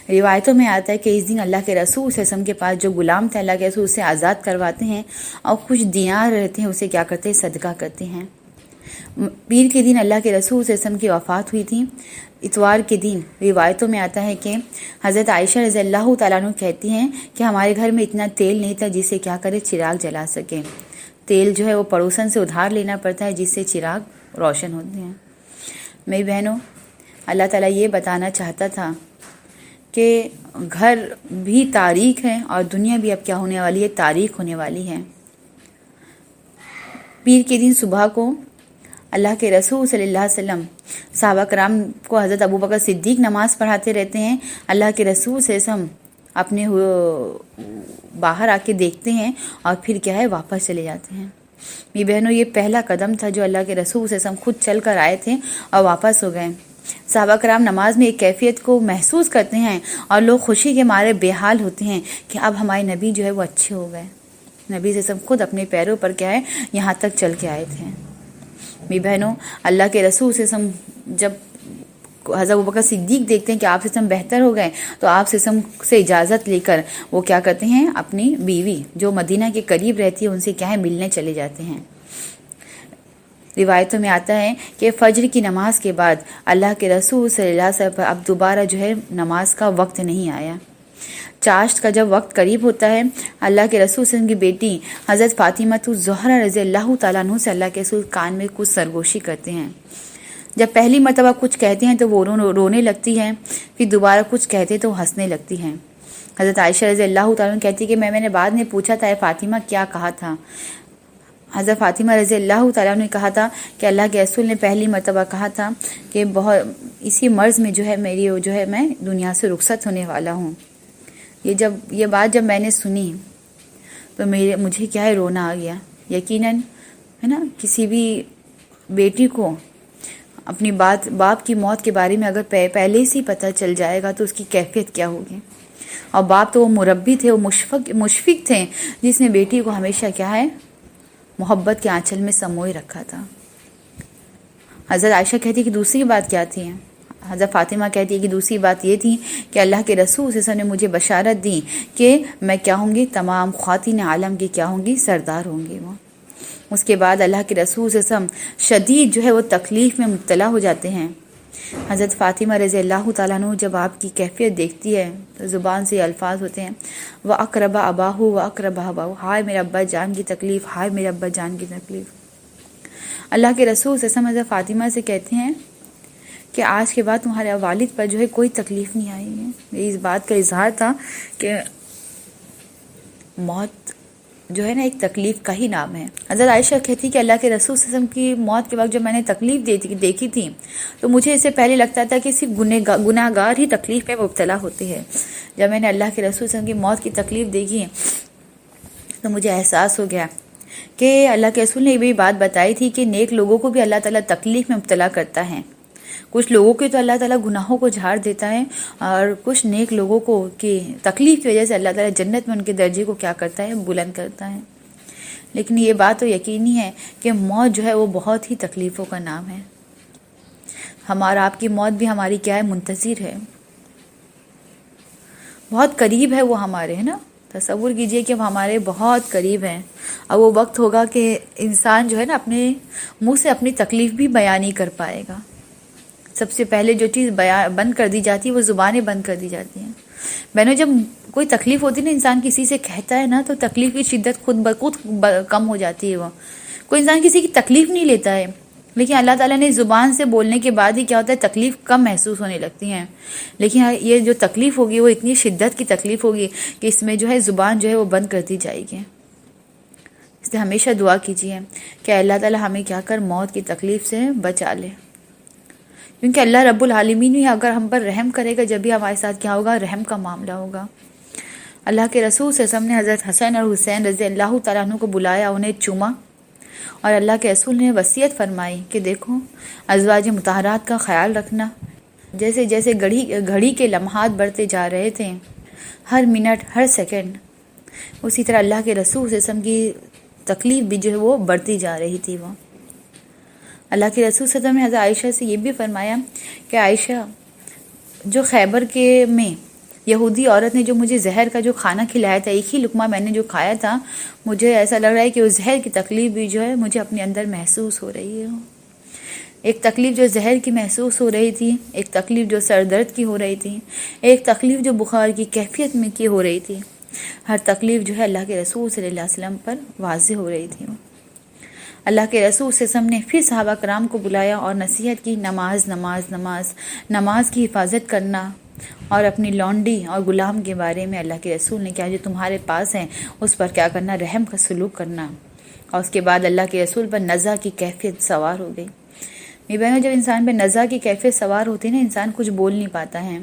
روایتوں میں آتا ہے کہ اس دن اللہ کے رسول صلی اللہ علیہ وسلم کے پاس جو غلام تھے، اللہ کے رسول اسے آزاد کرواتے ہیں اور کچھ دینار رہتے ہیں اسے کیا کرتے ہیں؟ صدقہ کرتے ہیں۔ پیر کے دن اللہ کے رسول صلی اللہ علیہ وسلم کی وفات ہوئی تھی۔ اتوار کے دن روایتوں میں آتا ہے کہ حضرت عائشہ رضی اللہ تعالیٰ عنہ کہتی ہیں کہ ہمارے گھر میں اتنا تیل نہیں تھا جس سے کیا کرے؟ چراغ جلا سکے۔ تیل جو ہے وہ پڑوسن سے ادھار لینا پڑتا ہے جس سے چراغ روشن ہوتے ہیں۔ میری بہنوں، اللہ تعالیٰ یہ بتانا چاہتا تھا کہ گھر بھی تاریک ہے اور دنیا بھی اب کیا ہونے والی ہے؟ تاریک ہونے والی ہے۔ پیر کے دن صبح کو اللہ کے رسول صلی اللہ علیہ وسلم صحابہ کرام کو حضرت ابو بکر صدیق نماز پڑھاتے رہتے ہیں۔ اللہ کے رسول صلی اللہ علیہ وسلم اپنے باہر آ کے دیکھتے ہیں اور پھر کیا ہے؟ واپس چلے جاتے ہیں۔ میری بہنوں، یہ پہلا قدم تھا جو اللہ کے رسول صلی اللہ علیہ وسلم خود چل کر آئے تھے اور واپس ہو گئے۔ صحابہ کرام نماز میں ایک کیفیت کو محسوس کرتے ہیں اور لوگ خوشی کے مارے بے حال ہوتے ہیں کہ اب ہمارے نبی جو ہے وہ اچھے ہو گئے۔ نبی صلی اللہ علیہ وسلم خود اپنے پیروں پر کیا ہے؟ یہاں تک چل کے آئے تھے۔ میری بہنوں، اللہ کے رسول صلی اللہ علیہ وسلم جب حضرت ابوبکر صدیق دیکھتے ہیں کہ آپ سے بہتر ہو گئے تو آپ سے اجازت لے کر وہ کیا کرتے ہیں؟ اپنی بیوی جو مدینہ کے قریب رہتی ہے ان سے کیا ہے؟ ملنے چلے جاتے ہیں۔ روایتوں میں آتا ہے کہ فجر کی نماز کے بعد اللہ کے رسول صلی اللہ علیہ وسلم اب دوبارہ جو ہے نماز کا وقت نہیں آیا۔ چاشت کا جب وقت قریب ہوتا ہے، اللہ کے رسول صلی اللہ علیہ وسلم کی بیٹی حضرت فاطمہ الزہرا رضی اللہ تعالیٰ عنہ سے اللہ کے رسول کان میں کچھ سرگوشی کرتے ہیں۔ جب پہلی مرتبہ کچھ کہتے ہیں تو وہ رونے لگتی ہیں، پھر دوبارہ کچھ کہتے تو وہ ہنسنے لگتی ہیں۔ حضرت عائشہ رضی اللہ تعالیٰ عنہ کہتی کہ میں نے بعد میں پوچھا تھا، اے فاطمہ کیا کہا تھا؟ حضرت فاطمہ رضی اللہ تعالیٰ نے کہا تھا کہ اللہ کے رسول نے پہلی مرتبہ کہا تھا کہ اسی مرض میں جو ہے میری جو ہے میں دنیا سے رخصت ہونے والا ہوں۔ یہ بات جب میں نے سنی تو مجھے کیا ہے رونا آ گیا. یقیناً ہے نا، کسی بھی بیٹی کو اپنی باپ کی موت کے بارے میں اگر پہلے سے ہی پتہ چل جائے گا تو اس کی کیفیت کیا ہوگی. اور باپ تو وہ مربی تھے، وہ مشفق تھے، جس نے بیٹی کو ہمیشہ کیا ہے محبت کے آنچل میں سموئے رکھا تھا. حضرت عائشہ کہتی ہے کہ دوسری بات کیا تھی؟ حضرت فاطمہ کہتی ہے کہ دوسری بات یہ تھی کہ اللہ کے رسول صلی اللہ علیہ وسلم نے مجھے بشارت دی کہ میں کیا ہوں گی، تمام خواتین عالم کی کیا ہوں گی، سردار ہوں گی. وہ اس کے بعد اللہ کے رسول صلی اللہ علیہ وسلم شدید جو ہے وہ تکلیف میں مبتلا ہو جاتے ہیں. حضرت فاطمہ رضی اللہ تعالیٰ عنہ جب آپ کی کیفیت دیکھتی ہے تو زبان سے یہ الفاظ ہوتے ہیں، وَأَقْرَبَ أَبَاهُ وَأَقْرَبَ أَبَاهُ، ہائے میرے ابا جان کی تکلیف، ہائے میرے ابا جان کی تکلیف. اللہ کے رسول صلی اللہ علیہ وسلم حضرت فاطمہ سے کہتے ہیں کہ آج کے بعد تمہارے والد پر جو ہے کوئی تکلیف نہیں آئی ہے. یہ اس بات کا اظہار تھا کہ موت جو ہے نا ایک تکلیف کا ہی نام ہے. حضرت عائشہ کہتی کہ اللہ کے رسول صلی اللہ علیہ وسلم کی موت کے وقت جب میں نے تکلیف دیکھی تھی تو مجھے اس سے پہلے لگتا تھا کہ صرف گناہ گار ہی تکلیف میں مبتلا ہوتے ہیں. جب میں نے اللہ کے رسول صلی اللہ علیہ وسلم کی موت کی تکلیف دیکھی تو مجھے احساس ہو گیا کہ اللہ کے رسول نے یہ بھی بات بتائی تھی کہ نیک لوگوں کو بھی اللہ تعالیٰ تکلیف میں مبتلا کرتا ہے. کچھ لوگوں کے تو اللہ تعالیٰ گناہوں کو جھاڑ دیتا ہے، اور کچھ نیک لوگوں کو کہ تکلیف کی وجہ سے اللہ تعالیٰ جنت میں ان کے درجے کو کیا کرتا ہے، بلند کرتا ہے. لیکن یہ بات تو یقینی ہے کہ موت جو ہے وہ بہت ہی تکلیفوں کا نام ہے. ہمارا آپ کی موت بھی ہماری کیا ہے، منتظر ہے، بہت قریب ہے وہ ہمارے، ہے نا. تصور کیجئے کہ وہ ہمارے بہت قریب ہیں. اب وہ وقت ہوگا کہ انسان جو ہے نا اپنے منہ سے اپنی تکلیف بھی بیان نہیں کر پائے گا. سب سے پہلے جو چیز بند کر دی جاتی ہے وہ زبانیں بند کر دی جاتی ہیں. بہنوں، جب کوئی تکلیف ہوتی ہے نا، انسان کسی سے کہتا ہے نا تو تکلیف کی شدت خود بخود کم ہو جاتی ہے. وہ کوئی انسان کسی کی تکلیف نہیں لیتا ہے، لیکن اللہ تعالیٰ نے زبان سے بولنے کے بعد ہی کیا ہوتا ہے، تکلیف کم محسوس ہونے لگتی ہیں. لیکن یہ جو تکلیف ہوگی وہ اتنی شدت کی تکلیف ہوگی کہ اس میں جو ہے زبان جو ہے وہ بند کر دی جائے گی. اس لیے ہمیشہ دعا کیجیے کہ اللہ تعالیٰ ہمیں کیا کر موت کی تکلیف سے بچا لے، کیونکہ اللہ رب العالمین ہی اگر ہم پر رحم کرے گا جب بھی ہمارے ساتھ کیا ہوگا، رحم کا معاملہ ہوگا. اللہ کے رسول صلی اللہ علیہ وسلم نے حضرت حسن اور حسین رضی اللہ تعالیٰ عنہ کو بلایا، انہیں چوما، اور اللہ کے رسول نے وصیت فرمائی کہ دیکھو ازواج مطہرات کا خیال رکھنا. جیسے جیسے گھڑی کے لمحات بڑھتے جا رہے تھے، ہر منٹ ہر سیکنڈ، اسی طرح اللہ کے رسول صلی اللہ علیہ وسلم کی تکلیف بھی جو ہے وہ بڑھتی جا رہی تھی. وہ اللہ کے رسول صلی اللہ علیہ وسلم نے حضرت عائشہ سے یہ بھی فرمایا کہ عائشہ، جو خیبر کے میں یہودی عورت نے جو مجھے زہر کا جو کھانا کھلایا تھا، ایک ہی لقمہ میں نے جو کھایا تھا، مجھے ایسا لگ رہا ہے کہ وہ زہر کی تکلیف بھی جو ہے مجھے اپنے اندر محسوس ہو رہی ہے. ایک تکلیف جو زہر کی محسوس ہو رہی تھی، ایک تکلیف جو سر درد کی ہو رہی تھی، ایک تکلیف جو بخار کی کیفیت میں کی ہو رہی تھی. ہر تکلیف جو ہے اللہ کے رسول صلی اللہ علیہ وسلم پر واضح ہو رہی تھی. اللہ کے رسول صلی اللہ علیہ وسلم نے پھر صحابہ کرام کو بلایا اور نصیحت کی، نماز نماز نماز نماز کی حفاظت کرنا، اور اپنی لونڈی اور غلام کے بارے میں اللہ کے رسول نے کیا، جو تمہارے پاس ہیں اس پر کیا کرنا، رحم کا سلوک کرنا. اور اس کے بعد اللہ کے رسول پر نزع کی کیفیت سوار ہو گئی. میری بہنوں، جب انسان پہ نزع کی کیفیت سوار ہوتی ہے نا، انسان کچھ بول نہیں پاتا ہے.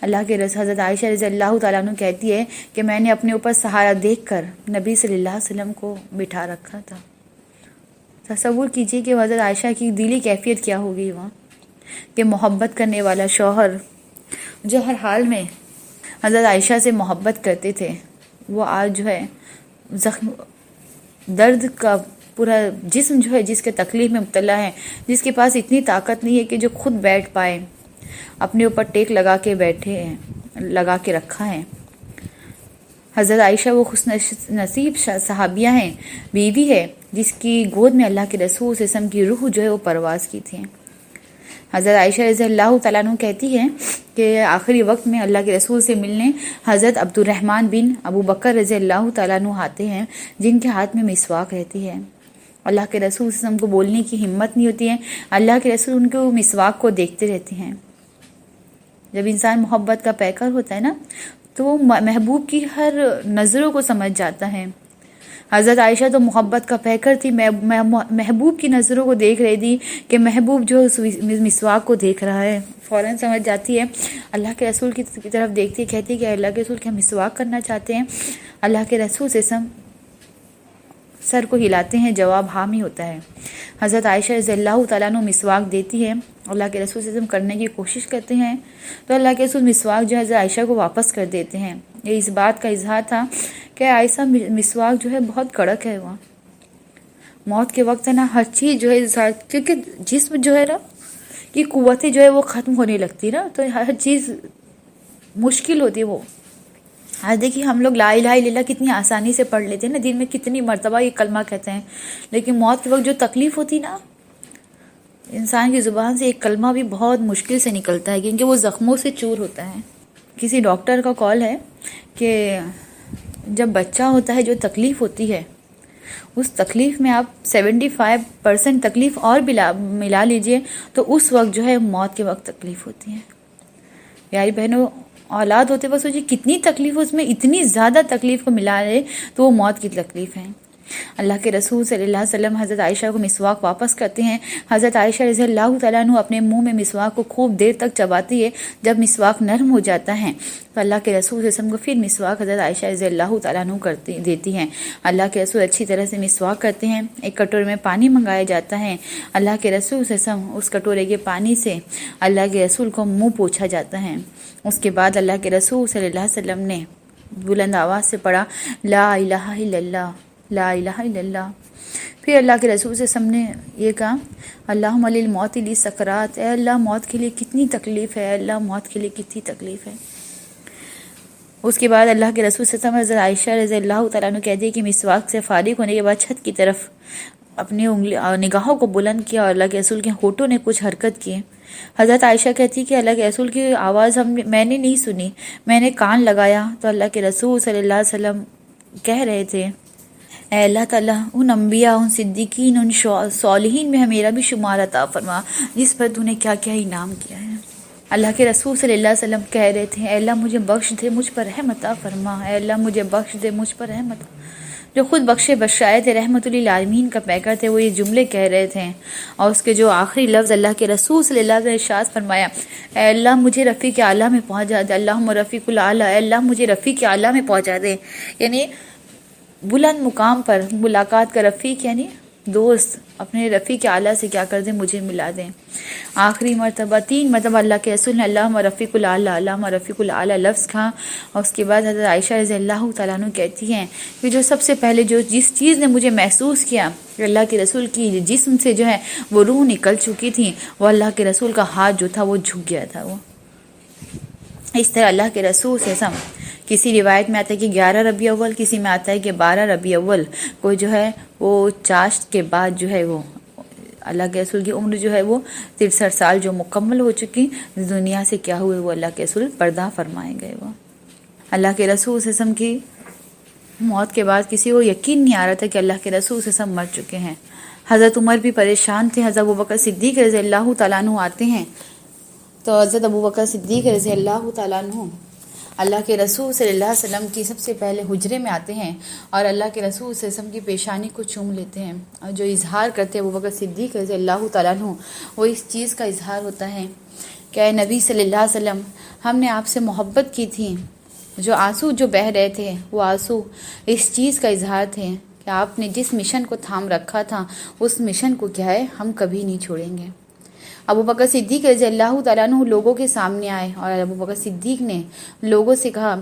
اللہ کے رسول حضرت عائشہ رضی اللہ تعالیٰ عنہ کہتی ہے کہ میں نے اپنے اوپر سہارا دیکھ کر نبی صلی اللہ علیہ وسلم کو بٹھا رکھا تھا. تصور کیجئے کہ حضرت عائشہ کی دلی کیفیت کیا ہوگی وہاں، کہ محبت کرنے والا شوہر جو ہر حال میں حضرت عائشہ سے محبت کرتے تھے، وہ آج جو ہے زخم درد کا پورا جسم جو ہے، جس کے تکلیف میں مبتلا ہے، جس کے پاس اتنی طاقت نہیں ہے کہ جو خود بیٹھ پائے، اپنے اوپر ٹیک لگا کے بیٹھے ہیں، لگا کے رکھا ہے. حضرت عائشہ وہ خوش نصیب صحابیہ ہیں، بیوی ہے جس کی گود میں اللہ کے رسول صلی اللہ علیہ وسلم کی روح جو ہے وہ پرواز کی تھی. حضرت عائشہ رضی اللہ تعالیٰ عنہ کہتی ہے کہ آخری وقت میں اللہ کے رسول سے ملنے حضرت عبد الرحمن بن ابو بکر رضی اللہ تعالیٰ عنہ آتے ہیں، جن کے ہاتھ میں مسواک رہتی ہے. اللہ کے رسول صلی اللہ علیہ وسلم کو بولنے کی ہمت نہیں ہوتی ہے، اللہ کے رسول ان کو مسواک کو دیکھتے رہتے ہیں. جب انسان محبت کا پیکر ہوتا ہے نا، تو وہ محبوب کی ہر نظروں کو سمجھ جاتا ہے، حضرت عائشہ تو محبت کا پیکر تھی، محبوب کی نظروں کو دیکھ رہی تھی کہ محبوب جو مسواک کو دیکھ رہا ہے، فوراً سمجھ جاتی ہے، اللہ کے رسول کی طرف دیکھتی ہے، کہتی ہے کہ اللہ کے رسول کیا مسواک کرنا چاہتے ہیں؟ اللہ کے رسول سے سر کو ہلاتے ہیں، جواب حامی ہوتا ہے۔ حضرت عائشہ رضی اللہ تعالیٰ عنہ مسواک دیتی ہے، اللہ کے رسول سے کرنے کی کوشش کرتے ہیں تو اللہ کے رسول مسواک جو حضرت عائشہ کو واپس کر دیتے ہیں۔ یہ اس بات کا اظہار تھا کہ عائشہ مسواک جو ہے بہت کڑک ہے، وہاں موت کے وقت ہے نا، ہر چیز جو ہے، کیونکہ جسم جو ہے نا کی قوتیں جو ہے وہ ختم ہونے لگتی نا، تو ہر چیز مشکل ہوتی ہے۔ وہ آج دیکھیے ہم لوگ لا الہ الا اللہ کتنی آسانی سے پڑھ لیتے ہیں نا، دن میں کتنی مرتبہ یہ کلمہ کہتے ہیں، لیکن موت کے وقت جو تکلیف ہوتی نا، انسان کی زبان سے ایک کلمہ بھی بہت مشکل سے نکلتا ہے، کیونکہ وہ زخموں سے چور ہوتا ہے۔ کسی ڈاکٹر کا کال ہے کہ جب بچہ ہوتا ہے جو تکلیف ہوتی ہے، اس تکلیف میں آپ 75% تکلیف اور ملا لیجئے تو اس وقت جو ہے موت کے وقت تکلیف ہوتی ہے۔ پیاری بہنوں، اولاد ہوتے وقت سوچیے کتنی تکلیف، اس میں اتنی زیادہ تکلیف کو ملا لے تو وہ موت کی تکلیف ہے۔ اللہ کے رسول صلی اللہ علیہ وسلم حضرت عائشہ کو مسواک واپس کرتے ہیں۔ حضرت عائشہ رضی اللہ تعالیٰ عنہ اپنے منہ میں مسواک کو خوب دیر تک چباتی ہے، جب مسواک نرم ہو جاتا ہے تو اللہ کے رسول صلی اللہ علیہ وسلم کو پھر مسواک حضرت عائشہ رضی اللہ تعالیٰ عنہ دیتی ہیں۔ اللہ کے رسول اچھی طرح سے مسواک کرتے ہیں، ایک کٹورے میں پانی منگایا جاتا ہے، اللہ کے رسول صلی اللہ علیہ وسلم اس کٹورے کے پانی سے اللہ کے رسول کو منہ پوچھا جاتا ہے۔ اس کے بعد اللہ کے رسول صلی اللہ علیہ وسلم نے بلند آواز سے پڑھا لا الہ الا اللہ، لا الہ الا اللہ۔ پھر اللہ کے رسول سے نے یہ کہا اللہم للموت لی سکرات، اے اللہ موت کے لیے کتنی تکلیف ہے، اے اللہ موت کے لیے کتنی تکلیف ہے۔ اس کے بعد اللہ کے رسول سے حضرت عائشہ رضی اللہ تعالیٰ عنہ کہتی ہے کہ مسواک سے فارغ ہونے کے بعد چھت کی طرف اپنی نگاہوں کو بلند کیا اور اللہ کے رسول کے ہونٹوں نے کچھ حرکت کی۔ حضرت عائشہ کہتی کہ اللہ کے رسول کی آواز میں نے نہیں سنی، میں نے کان لگایا تو اللہ کے رسول صلی اللہ علیہ وسلم کہہ رہے تھے اے اللہ تعالیٰ ان انبیاء، ان صدیقین، ان صالحین میں میرا بھی شمار عطا فرما جس پر تو نے کیا کیا انعام کیا ہے۔ اللہ کے رسول صلی اللہ علیہ وسلم کہہ رہے تھے اے اللہ مجھے بخش دے، مجھ پر رحم عطا فرما، اے اللہ مجھے بخش دے، مجھ پر رحم عطا۔ جو خود بخشے بخشائے تھے، رحمت للعالمین کا پیکر تھے، وہ یہ جملے کہہ رہے تھے، اور اس کے جو آخری لفظ اللہ کے رسول صلی اللہ علیہ وسلم نے ارشاد فرمایا اے اللہ مجھے رفیق اعلیٰ میں پہنچا دے، اللہم رفیق الاعلیٰ، اے اللہ مجھے رفیق اعلیٰ میں پہنچا دے، یعنی بلند مقام پر ملاقات کا رفیق یعنی دوست اپنے رفیق اعلیٰ سے کیا کر دیں، مجھے ملا دیں۔ آخری مرتبہ 3 مرتبہ اللہ کے رسول نے اللہم رفیق الاعلیٰ، اللہم رفیق الاعلیٰ لفظ کہا، اور اس کے بعد حضرت عائشہ رضی اللہ تعالیٰ عنہ کہتی ہیں کہ جو سب سے پہلے جس چیز نے مجھے محسوس کیا کہ اللہ کے رسول کی جسم سے جو ہے وہ روح نکل چکی تھی، وہ اللہ کے رسول کا ہاتھ جو تھا وہ جھک گیا تھا۔ وہ اس طرح اللہ کے رسول سے کسی روایت میں آتا ہے کہ 11 ربیع اول، کسی میں آتا ہے کہ 12 ربیع اول کو جو ہے وہ چاشت کے بعد جو ہے وہ اللہ کے رسول کی عمر جو ہے وہ 63 سال جو مکمل ہو چکی، دنیا سے کیا ہوئے وہ اللہ کے رسول پردہ فرمائے گئے۔ وہ اللہ کے رسول صلی اللہ علیہ وسلم کی موت کے بعد کسی کو یقین نہیں آ رہا تھا کہ اللہ کے رسول صلی اللہ علیہ وسلم مر چکے ہیں۔ حضرت عمر بھی پریشان تھے، حضرت ابوبکر صدیق رضی اللہ تعالیٰ عنہ آتے ہیں تو حضرت ابوبکر صدیق رضی اللہ تعالیٰ عنہ اللہ کے رسول صلی اللہ علیہ وسلم کی سب سے پہلے حجرے میں آتے ہیں اور اللہ کے رسول صلی اللہ علیہ وسلم کی پیشانی کو چوم لیتے ہیں، اور جو اظہار کرتے ہیں ابوبکر صدیق رضی اللہ تعالیٰ عنہ، وہ اس چیز کا اظہار ہوتا ہے کہ اے نبی صلی اللہ علیہ وسلم ہم نے آپ سے محبت کی تھی، جو آنسو جو بہہ رہے تھے وہ آنسو اس چیز کا اظہار تھے کہ آپ نے جس مشن کو تھام رکھا تھا اس مشن کو کیا ہے ہم کبھی نہیں چھوڑیں گے۔ ابوبکر صدیق رضی اللہ تعالیٰ عنہ لوگوں کے سامنے آئے اور ابوبکر صدیق نے لوگوں سے کہا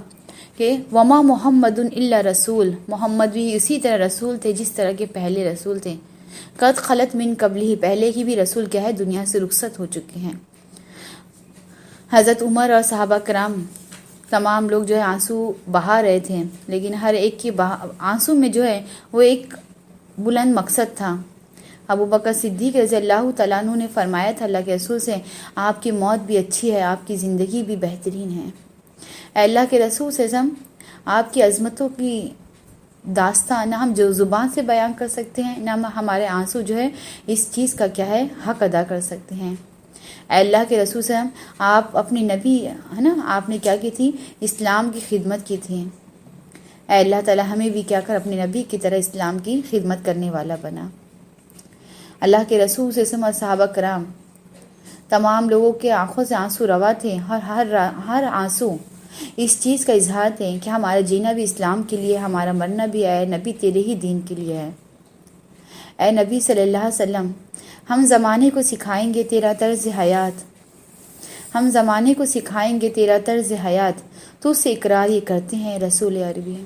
کہ وما محمد الا رسول، محمد بھی اسی طرح رسول تھے جس طرح کے پہلے رسول تھے، قد خلت من قبلہ، پہلے کی بھی رسول کیا ہے دنیا سے رخصت ہو چکے ہیں۔ حضرت عمر اور صحابہ کرام تمام لوگ جو ہے آنسو بہا رہے تھے، لیکن ہر ایک کی آنسو میں جو ہے وہ ایک بلند مقصد تھا۔ ابوبکر صدیق رضی اللہ تعالیٰ عنہ نے فرمایا تھا اللہ کے رسول سے آپ کی موت بھی اچھی ہے، آپ کی زندگی بھی بہترین ہے۔ اے اللہ کے رسول سے آپ کی عظمتوں کی داستان نہ ہم جو زبان سے بیان کر سکتے ہیں، نہ ہمارے آنسو جو ہے اس چیز کا کیا ہے حق ادا کر سکتے ہیں۔ اے اللہ کے رسول سے آپ اپنی نبی ہے نا، آپ نے کیا کی تھی، اسلام کی خدمت کی تھی۔ اے اللہ تعالیٰ ہمیں بھی کیا کر اپنے نبی کی طرح اسلام کی خدمت کرنے والا بنا۔ اللہ کے رسول صلی اللہ علیہ وسلم اور صحابہ کرام تمام لوگوں کے آنکھوں سے آنسو روا تھے، اور ہر آنسو اس چیز کا اظہار تھے کہ ہمارا جینا بھی اسلام کے لیے، ہمارا مرنا بھی اے نبی تیرے ہی دین کے لیے ہے۔ اے نبی صلی اللہ علیہ وسلم، ہم زمانے کو سکھائیں گے تیرا طرز حیات، ہم زمانے کو سکھائیں گے تیرا طرز حیات، تو سے اقرار یہ کرتے ہیں رسول عربی۔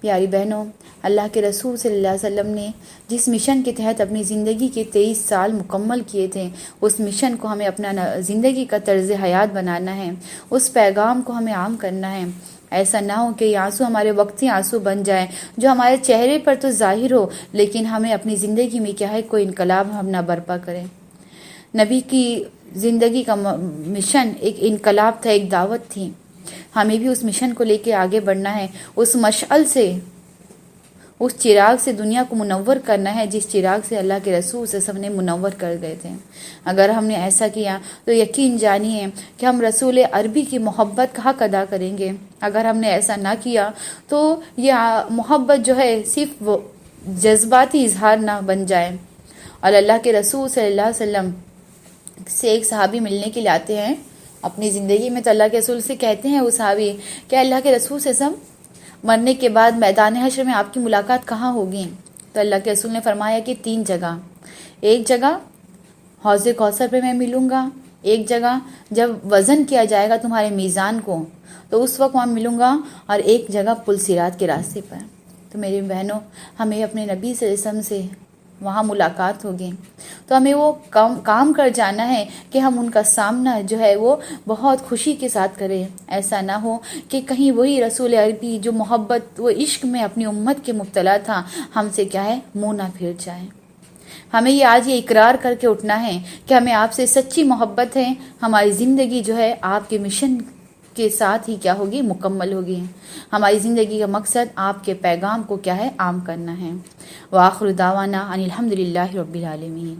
پیاری بہنوں، اللہ کے رسول صلی اللہ علیہ وسلم نے جس مشن کے تحت اپنی زندگی کے 23 سال مکمل کیے تھے، اس مشن کو ہمیں اپنا زندگی کا طرز حیات بنانا ہے، اس پیغام کو ہمیں عام کرنا ہے۔ ایسا نہ ہو کہ یہ آنسو ہمارے وقتی آنسو بن جائیں، جو ہمارے چہرے پر تو ظاہر ہو، لیکن ہمیں اپنی زندگی میں کیا ہے کوئی انقلاب ہم نہ برپا کریں۔ نبی کی زندگی کا مشن ایک انقلاب تھا، ایک دعوت تھی۔ ہمیں بھی اس مشن کو لے کے آگے بڑھنا ہے، اس مشعل سے، اس چراغ سے دنیا کو منور کرنا ہے، جس چراغ سے اللہ کے رسول صلی اللہ علیہ وسلم نے منور کر گئے تھے۔ اگر ہم نے ایسا کیا تو یقین جانیے کہ ہم رسول عربی کی محبت کا حق ادا کریں گے۔ اگر ہم نے ایسا نہ کیا تو یہ محبت جو ہے صرف جذباتی اظہار نہ بن جائے۔ اور اللہ کے رسول صلی اللہ علیہ وسلم سے ایک صحابی ملنے کے لیے آتے ہیں اپنی زندگی میں، تو اللہ کے رسول سے کہتے ہیں وہ صحابی کہ اللہ کے رسول سے مرنے کے بعد میدان حشر میں آپ کی ملاقات کہاں ہوگی؟ تو اللہ کے رسول نے فرمایا کہ 3 جگہ، ایک جگہ حوض کوثر پہ میں ملوں گا، ایک جگہ جب وزن کیا جائے گا تمہارے میزان کو تو اس وقت وہاں ملوں گا، اور ایک جگہ پل صراط کے راستے پر۔ تو میری بہنوں، ہمیں اپنے نبی صلی اللہ علیہ وسلم سے وہاں ملاقات ہوگی تو ہمیں وہ کام کر جانا ہے کہ ہم ان کا سامنا جو ہے وہ بہت خوشی کے ساتھ کریں۔ ایسا نہ ہو کہ کہیں وہی رسول عربی جو محبت و عشق میں اپنی امت کے مبتلا تھا، ہم سے کیا ہے منہ نہ پھر جائے۔ ہمیں یہ آج یہ اقرار کر کے اٹھنا ہے کہ ہمیں آپ سے سچی محبت ہے، ہماری زندگی جو ہے آپ کے مشن کے ساتھ ہی کیا ہوگی مکمل ہوگی۔ ہماری زندگی کا مقصد آپ کے پیغام کو کیا ہے عام کرنا ہے۔ وآخر دعوانا ان الحمدللہ رب العالمین۔